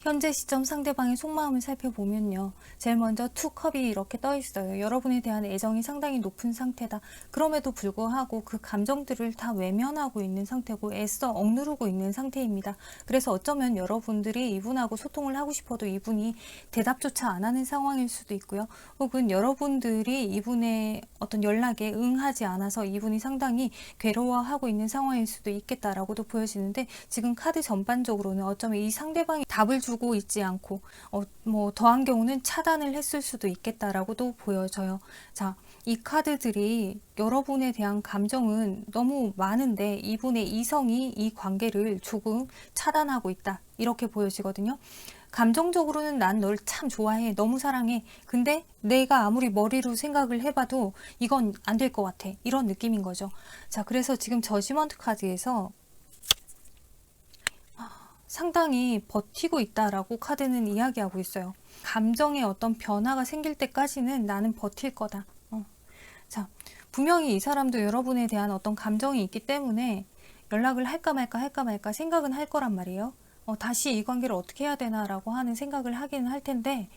현재 시점 상대방의 속마음을 살펴보면요. 제일 먼저 투 컵이 이렇게 떠 있어요. 여러분에 대한 애정이 상당히 높은 상태다. 그럼에도 불구하고 그 감정들을 다 외면하고 있는 상태고 애써 억누르고 있는 상태입니다. 그래서 어쩌면 여러분들이 이분하고 소통을 하고 싶어도 이분이 대답조차 안 하는 상황일 수도 있고요. 혹은 여러분들이 이분의 어떤 연락에 응하지 않아서 이분이 상당히 괴로워하고 있는 상황일 수도 있겠다라고도 보여지는데 지금 카드 전반적으로는 어쩌면 이 상대방이 답을 주고 있지 않고 뭐 더한 경우는 차단을 했을 수도 있겠다라고도 보여져요. 자, 이 카드들이 여러분에 대한 감정은 너무 많은데 이분의 이성이 이 관계를 조금 차단하고 있다 이렇게 보여지거든요. 감정적으로는 난 널 참 좋아해, 너무 사랑해. 근데 내가 아무리 머리로 생각을 해봐도 이건 안 될 것 같아, 이런 느낌인 거죠. 자, 그래서 지금 저지먼트 카드에서 상당히 버티고 있다라고 카드는 이야기하고 있어요. 감정의 어떤 변화가 생길 때까지는 나는 버틸 거다. 자, 분명히 이 사람도 여러분에 대한 어떤 감정이 있기 때문에 연락을 할까 말까 생각은 할 거란 말이에요. 다시 이 관계를 어떻게 해야 되나라고 하는 생각을 하기는 할 텐데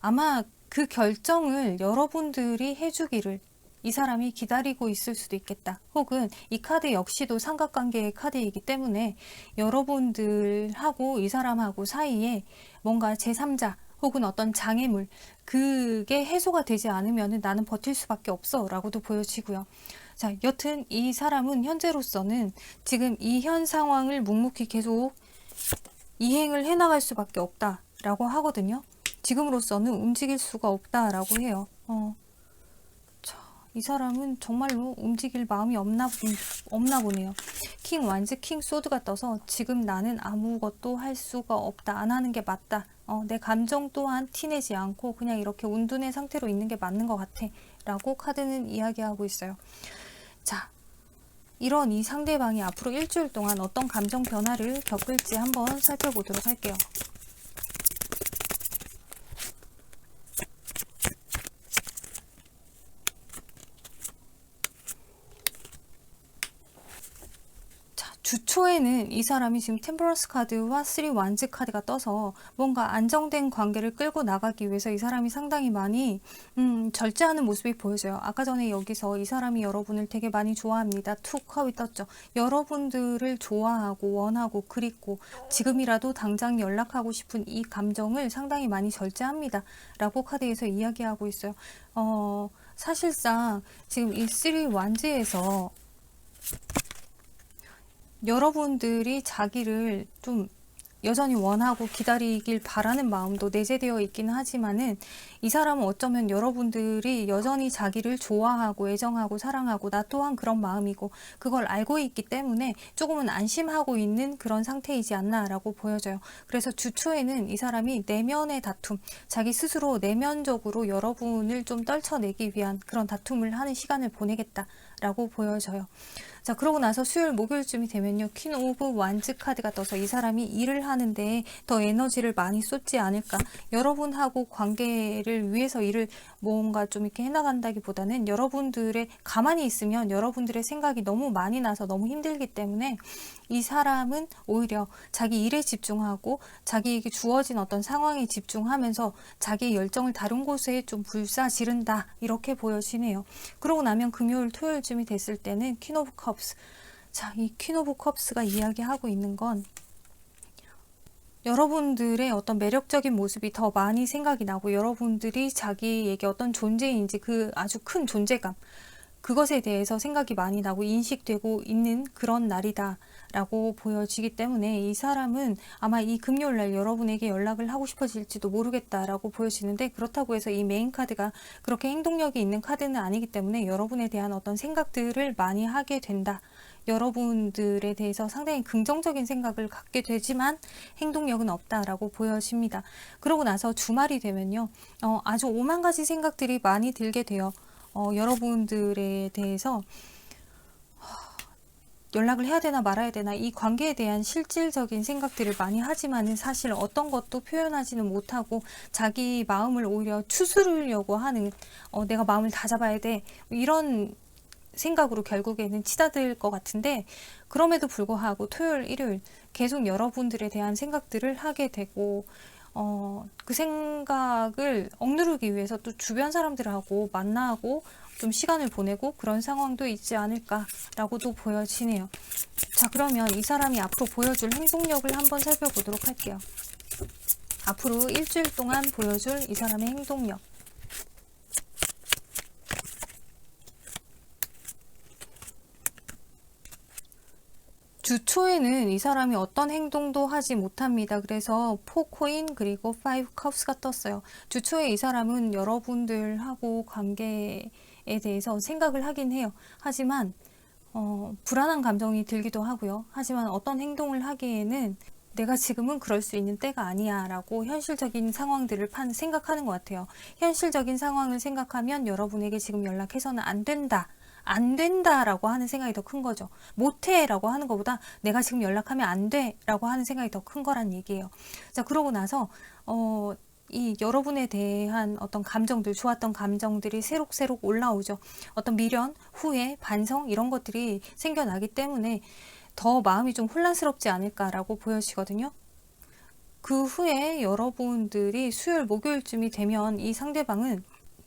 아마 그 결정을 여러분들이 해주기를 이 사람이 기다리고 있을 수도 있겠다. 혹은 이 카드 역시도 삼각관계의 카드이기 때문에 여러분들하고 이 사람하고 사이에 뭔가 제3자 혹은 어떤 장애물 그게 해소가 되지 않으면 나는 버틸 수밖에 없어 라고도 보여지고요. 자, 여튼 이 사람은 현재로서는 지금 이 현 상황을 묵묵히 계속 이행을 해나갈 수밖에 없다 라고 하거든요. 지금으로서는 움직일 수가 없다 라고 해요. 이 사람은 정말로 움직일 마음이 없나 보네요. 킹 완즈, 킹 소드가 떠서 지금 나는 아무것도 할 수가 없다. 안 하는 게 맞다. 내 감정 또한 티내지 않고 그냥 이렇게 운둔의 상태로 있는 게 맞는 것 같아. 라고 카드는 이야기하고 있어요. 자, 이런 이 상대방이 앞으로 일주일 동안 어떤 감정 변화를 겪을지 한번 살펴보도록 할게요. 주초에는 이 사람이 지금 템퍼런스 카드와 3 완즈 카드가 떠서 뭔가 안정된 관계를 끌고 나가기 위해서 이 사람이 상당히 많이 절제하는 모습이 보여져요. 아까 전에 여기서 이 사람이 여러분을 되게 많이 좋아합니다. 2 컵이 떴죠. 여러분들을 좋아하고 원하고 그립고 지금이라도 당장 연락하고 싶은 이 감정을 상당히 많이 절제합니다. 라고 카드에서 이야기하고 있어요. 사실상 지금 이 3 완즈에서 여러분들이 자기를 좀 여전히 원하고 기다리길 바라는 마음도 내재되어 있기는 하지만은 이 사람은 어쩌면 여러분들이 여전히 자기를 좋아하고 애정하고 사랑하고 나 또한 그런 마음이고 그걸 알고 있기 때문에 조금은 안심하고 있는 그런 상태이지 않나라고 보여져요. 그래서 주초에는 이 사람이 내면의 다툼, 자기 스스로 내면적으로 여러분을 좀 떨쳐내기 위한 그런 다툼을 하는 시간을 보내겠다라고 보여져요. 자, 그러고 나서 수요일 목요일쯤이 되면요, 퀸 오브 완즈 카드가 떠서 이 사람이 일을 하는데 더 에너지를 많이 쏟지 않을까. 여러분하고 관계를 위해서 일을 뭔가 좀 이렇게 해나간다기보다는 여러분들의, 가만히 있으면 여러분들의 생각이 너무 많이 나서 너무 힘들기 때문에 이 사람은 오히려 자기 일에 집중하고 자기에게 주어진 어떤 상황에 집중하면서 자기의 열정을 다른 곳에 좀 불사지른다, 이렇게 보여지네요. 그러고 나면 금요일 토요일쯤이 됐을 때는 퀸 오브 컵스. 자, 이 퀸 오브 컵스가 이야기하고 있는 건 여러분들의 어떤 매력적인 모습이 더 많이 생각이 나고 여러분들이 자기에게 어떤 존재인지 그 아주 큰 존재감, 그것에 대해서 생각이 많이 나고 인식되고 있는 그런 날이다 라고 보여지기 때문에 이 사람은 아마 이 금요일날 여러분에게 연락을 하고 싶어질지도 모르겠다라고 보여지는데, 그렇다고 해서 이 메인 카드가 그렇게 행동력이 있는 카드는 아니기 때문에 여러분에 대한 어떤 생각들을 많이 하게 된다, 여러분들에 대해서 상당히 긍정적인 생각을 갖게 되지만 행동력은 없다라고 보여집니다. 그러고 나서 주말이 되면요, 아주 오만 가지 생각들이 많이 들게 돼요. 여러분들에 대해서 연락을 해야 되나 말아야 되나, 이 관계에 대한 실질적인 생각들을 많이 하지만은 사실 어떤 것도 표현하지는 못하고 자기 마음을 오히려 추스르려고 하는, 내가 마음을 다 잡아야 돼, 이런 생각으로 결국에는 치닫을 것 같은데, 그럼에도 불구하고 토요일 일요일 계속 여러분들에 대한 생각들을 하게 되고 그 생각을 억누르기 위해서 또 주변 사람들하고 만나고 좀 시간을 보내고 그런 상황도 있지 않을까라고도 보여지네요. 자, 그러면 이 사람이 앞으로 보여줄 행동력을 한번 살펴보도록 할게요. 앞으로 일주일 동안 보여줄 이 사람의 행동력. 주초에는 이 사람이 어떤 행동도 하지 못합니다. 그래서 4코인 그리고 5컵스가 떴어요. 주초에 이 사람은 여러분들하고 관계에 대해서 생각을 하긴 해요. 하지만 불안한 감정이 들기도 하고요. 하지만 어떤 행동을 하기에는 내가 지금은 그럴 수 있는 때가 아니야 라고 현실적인 상황들을 생각하는 것 같아요. 현실적인 상황을 생각하면 여러분에게 지금 연락해서는 안 된다라고 하는 생각이 더 큰 거죠. 못해 라고 하는 것보다 내가 지금 연락하면 안 돼 라고 하는 생각이 더 큰 거란 얘기예요. 자, 그러고 나서 이 여러분에 대한 어떤 감정들, 좋았던 감정들이 새록새록 올라오죠. 어떤 미련, 후회, 반성, 이런 것들이 생겨나기 때문에 더 마음이 좀 혼란스럽지 않을까라고 보여지거든요. 그 후에 여러분들이 수요일 목요일쯤이 되면 이 상대방은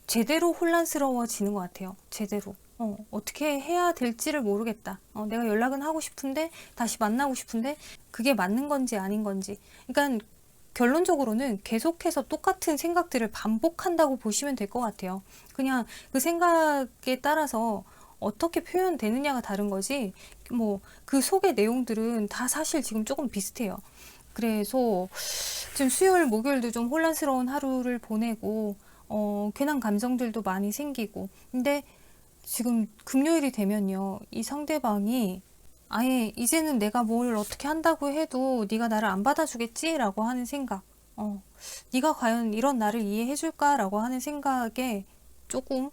제대로 혼란스러워지는 것 같아요. 제대로. 어떻게 해야 될지를 모르겠다. 내가 연락은 하고 싶은데, 다시 만나고 싶은데, 그게 맞는 건지 아닌 건지. 그러니까 결론적으로는 계속해서 똑같은 생각들을 반복한다고 보시면 될 것 같아요. 그냥 그 생각에 따라서 어떻게 표현되느냐가 다른 거지, 뭐 그 속의 내용들은 다 사실 지금 조금 비슷해요. 그래서 지금 수요일 목요일도 좀 혼란스러운 하루를 보내고 괜한 감정들도 많이 생기고, 근데 지금 금요일이 되면요, 이 상대방이 아예 이제는 내가 뭘 어떻게 한다고 해도 네가 나를 안 받아주겠지? 라고 하는 생각, 네가 과연 이런 나를 이해해 줄까? 라고 하는 생각에 조금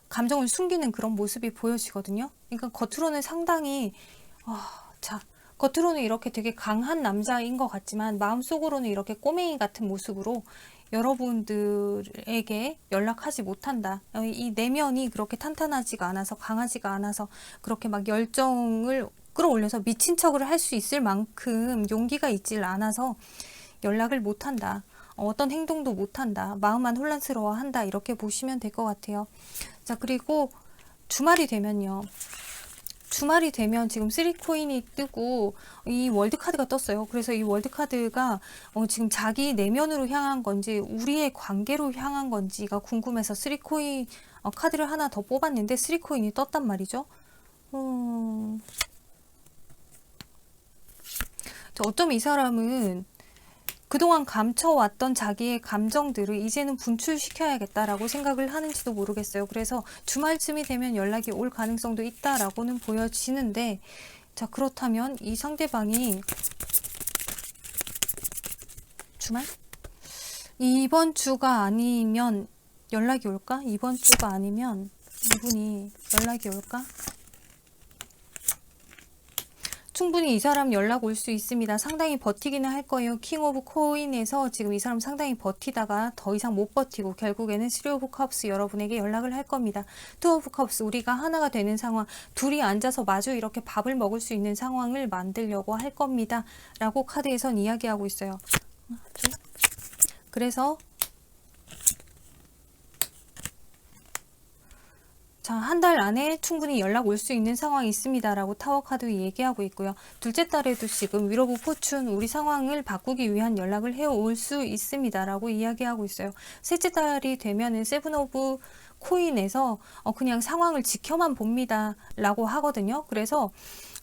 감정을 숨기는 그런 모습이 보여지거든요. 그러니까 겉으로는 상당히 자, 겉으로는 이렇게 되게 강한 남자인 것 같지만 마음속으로는 이렇게 꼬맹이 같은 모습으로 여러분들에게 연락하지 못한다. 이 내면이 그렇게 탄탄하지가 않아서, 강하지가 않아서, 그렇게 막 열정을 끌어올려서 미친 척을 할 수 있을 만큼 용기가 있질 않아서 연락을 못한다. 어떤 행동도 못한다. 마음만 혼란스러워한다. 이렇게 보시면 될 것 같아요. 자, 그리고 주말이 되면요. 주말이 되면 지금 3코인이 뜨고 이 월드카드가 떴어요. 그래서 이 월드카드가 지금 자기 내면으로 향한 건지 우리의 관계로 향한 건지가 궁금해서 3코인 카드를 하나 더 뽑았는데 3코인이 떴단 말이죠. 어쩌면 이 사람은 그동안 감춰왔던 자기의 감정들을 이제는 분출시켜야겠다라고 생각을 하는지도 모르겠어요. 그래서 주말쯤이 되면 연락이 올 가능성도 있다라고는 보여지는데, 자, 그렇다면 이 상대방이 주말? 이번 주가 아니면 연락이 올까? 이번 주가 아니면 이분이 연락이 올까? 충분히 이 사람 연락 올 수 있습니다. 상당히 버티기는 할 거예요. 킹 오브 코인에서 지금 이 사람 상당히 버티다가 더 이상 못 버티고 결국에는 3 오브 컵스 여러분에게 연락을 할 겁니다. 2 오브 컵스 우리가 하나가 되는 상황, 둘이 앉아서 마주 이렇게 밥을 먹을 수 있는 상황을 만들려고 할 겁니다. 라고 카드에선 이야기하고 있어요. 그래서 자, 한 달 안에 충분히 연락 올 수 있는 상황이 있습니다. 라고 타워 카드 얘기하고 있고요. 둘째 달에도 지금 윌 오브 포춘 우리 상황을 바꾸기 위한 연락을 해올 수 있습니다. 라고 이야기하고 있어요. 셋째 달이 되면은 세븐 오브 코인에서 그냥 상황을 지켜만 봅니다. 라고 하거든요. 그래서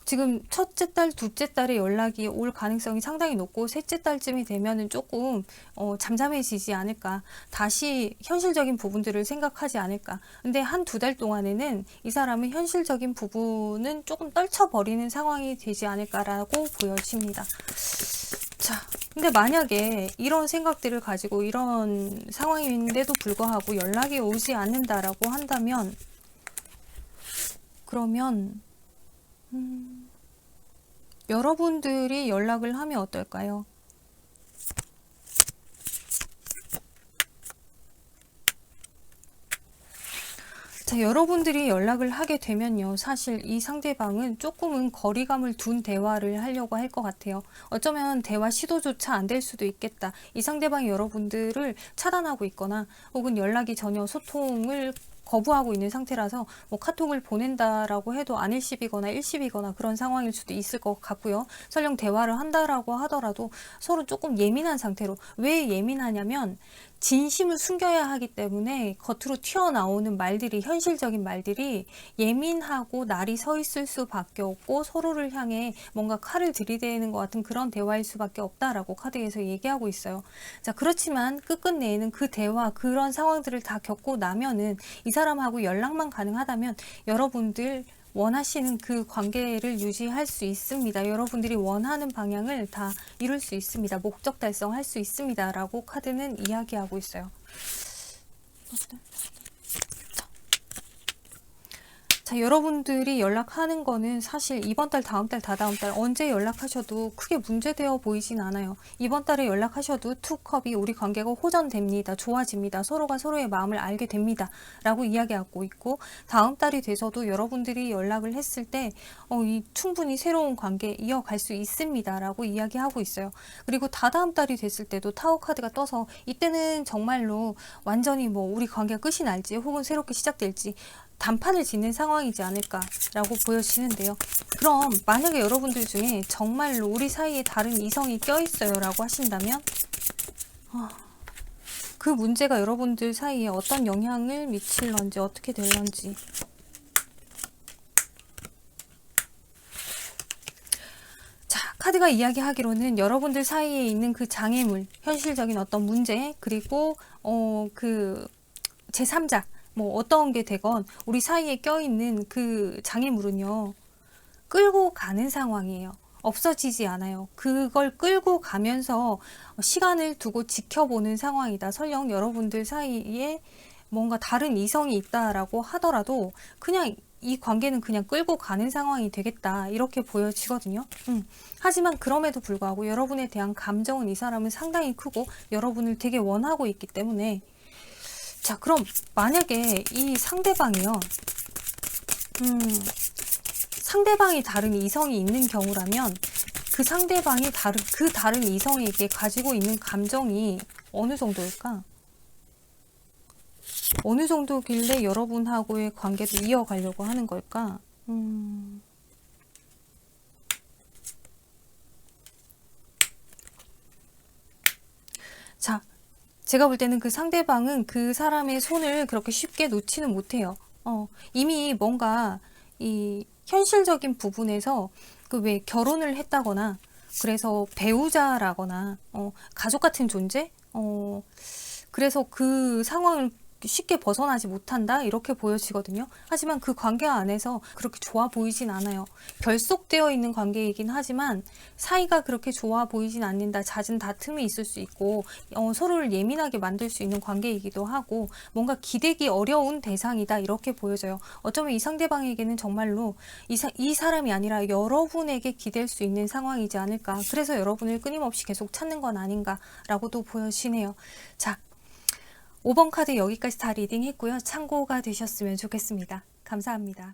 지금 첫째 달, 둘째 달에 연락이 올 가능성이 상당히 높고 셋째 달쯤이 되면은 조금 잠잠해지지 않을까. 다시 현실적인 부분들을 생각하지 않을까. 근데 한 두 달 동안에는 이 사람은 현실적인 부분은 조금 떨쳐버리는 상황이 되지 않을까라고 보여집니다. 자, 근데 만약에 이런 생각들을 가지고 이런 상황인데도 불구하고 연락이 오지 않는다라고 한다면 그러면 여러분들이 연락을 하면 어떨까요? 자, 여러분들이 연락을 하게 되면요. 사실 이 상대방은 조금은 거리감을 둔 대화를 하려고 할 것 같아요. 어쩌면 대화 시도조차 안 될 수도 있겠다. 이 상대방이 여러분들을 차단하고 있거나 혹은 연락이 전혀 소통을 거부하고 있는 상태라서 뭐 카톡을 보낸다라고 해도 안 일십이거나 일십이거나 그런 상황일 수도 있을 것 같고요. 설령 대화를 한다라고 하더라도 서로 조금 예민한 상태로. 왜 예민하냐면 진심을 숨겨야 하기 때문에 겉으로 튀어나오는 말들이, 현실적인 말들이 예민하고 날이 서 있을 수밖에 없고 서로를 향해 뭔가 칼을 들이대는 것 같은 그런 대화일 수밖에 없다라고 카드에서 얘기하고 있어요. 자, 그렇지만 끝끝내에는 그 대화, 그런 상황들을 다 겪고 나면은 이 사람하고 연락만 가능하다면 여러분들 원하시는 그 관계를 유지할 수 있습니다. 여러분들이 원하는 방향을 다 이룰 수 있습니다. 목적 달성할 수 있습니다. 라고 카드는 이야기하고 있어요. 자, 여러분들이 연락하는 거는 사실 이번 달, 다음 달, 다다음 달 언제 연락하셔도 크게 문제되어 보이진 않아요. 이번 달에 연락하셔도 투컵이 우리 관계가 호전됩니다. 좋아집니다. 서로가 서로의 마음을 알게 됩니다. 라고 이야기하고 있고 다음 달이 돼서도 여러분들이 연락을 했을 때 충분히 새로운 관계 이어갈 수 있습니다. 라고 이야기하고 있어요. 그리고 다다음 달이 됐을 때도 타워 카드가 떠서 이때는 정말로 완전히 뭐 우리 관계가 끝이 날지 혹은 새롭게 시작될지 단판을 짓는 상황이지 않을까라고 보여지는데요. 그럼 만약에 여러분들 중에 정말로 우리 사이에 다른 이성이 껴있어요 라고 하신다면 그 문제가 여러분들 사이에 어떤 영향을 미칠런지 어떻게 될런지 자, 카드가 이야기하기로는 여러분들 사이에 있는 그 장애물, 현실적인 어떤 문제 그리고 그 제3자 뭐 어떤 게 되건 우리 사이에 껴있는 그 장애물은요 끌고 가는 상황이에요. 없어지지 않아요. 그걸 끌고 가면서 시간을 두고 지켜보는 상황이다. 설령 여러분들 사이에 뭔가 다른 이성이 있다라고 하더라도 그냥 이 관계는 그냥 끌고 가는 상황이 되겠다 이렇게 보여지거든요. 하지만 그럼에도 불구하고 여러분에 대한 감정은 이 사람은 상당히 크고 여러분을 되게 원하고 있기 때문에 자, 그럼 만약에 이 상대방이요. 상대방이 다른 이성이 있는 경우라면 그 상대방이 다른 이성에게 가지고 있는 감정이 어느 정도일까? 어느 정도길래 여러분하고의 관계도 이어가려고 하는 걸까? 자, 제가 볼 때는 그 상대방은 그 사람의 손을 그렇게 쉽게 놓지는 못해요. 이미 뭔가 이 현실적인 부분에서 그 왜 결혼을 했다거나 그래서 배우자라거나 가족 같은 존재, 그래서 그 상황을 쉽게 벗어나지 못한다 이렇게 보여지거든요. 하지만 그 관계 안에서 그렇게 좋아 보이진 않아요. 결속되어 있는 관계이긴 하지만 사이가 그렇게 좋아 보이진 않는다. 잦은 다툼이 있을 수 있고 서로를 예민하게 만들 수 있는 관계이기도 하고 뭔가 기대기 어려운 대상이다 이렇게 보여져요. 어쩌면 이 상대방에게는 정말로 이 사람이 아니라 여러분에게 기댈 수 있는 상황이지 않을까. 그래서 여러분을 끊임없이 계속 찾는 건 아닌가라고도 보여지네요. 자, 5번 카드 여기까지 다 리딩 했고요. 참고가 되셨으면 좋겠습니다. 감사합니다.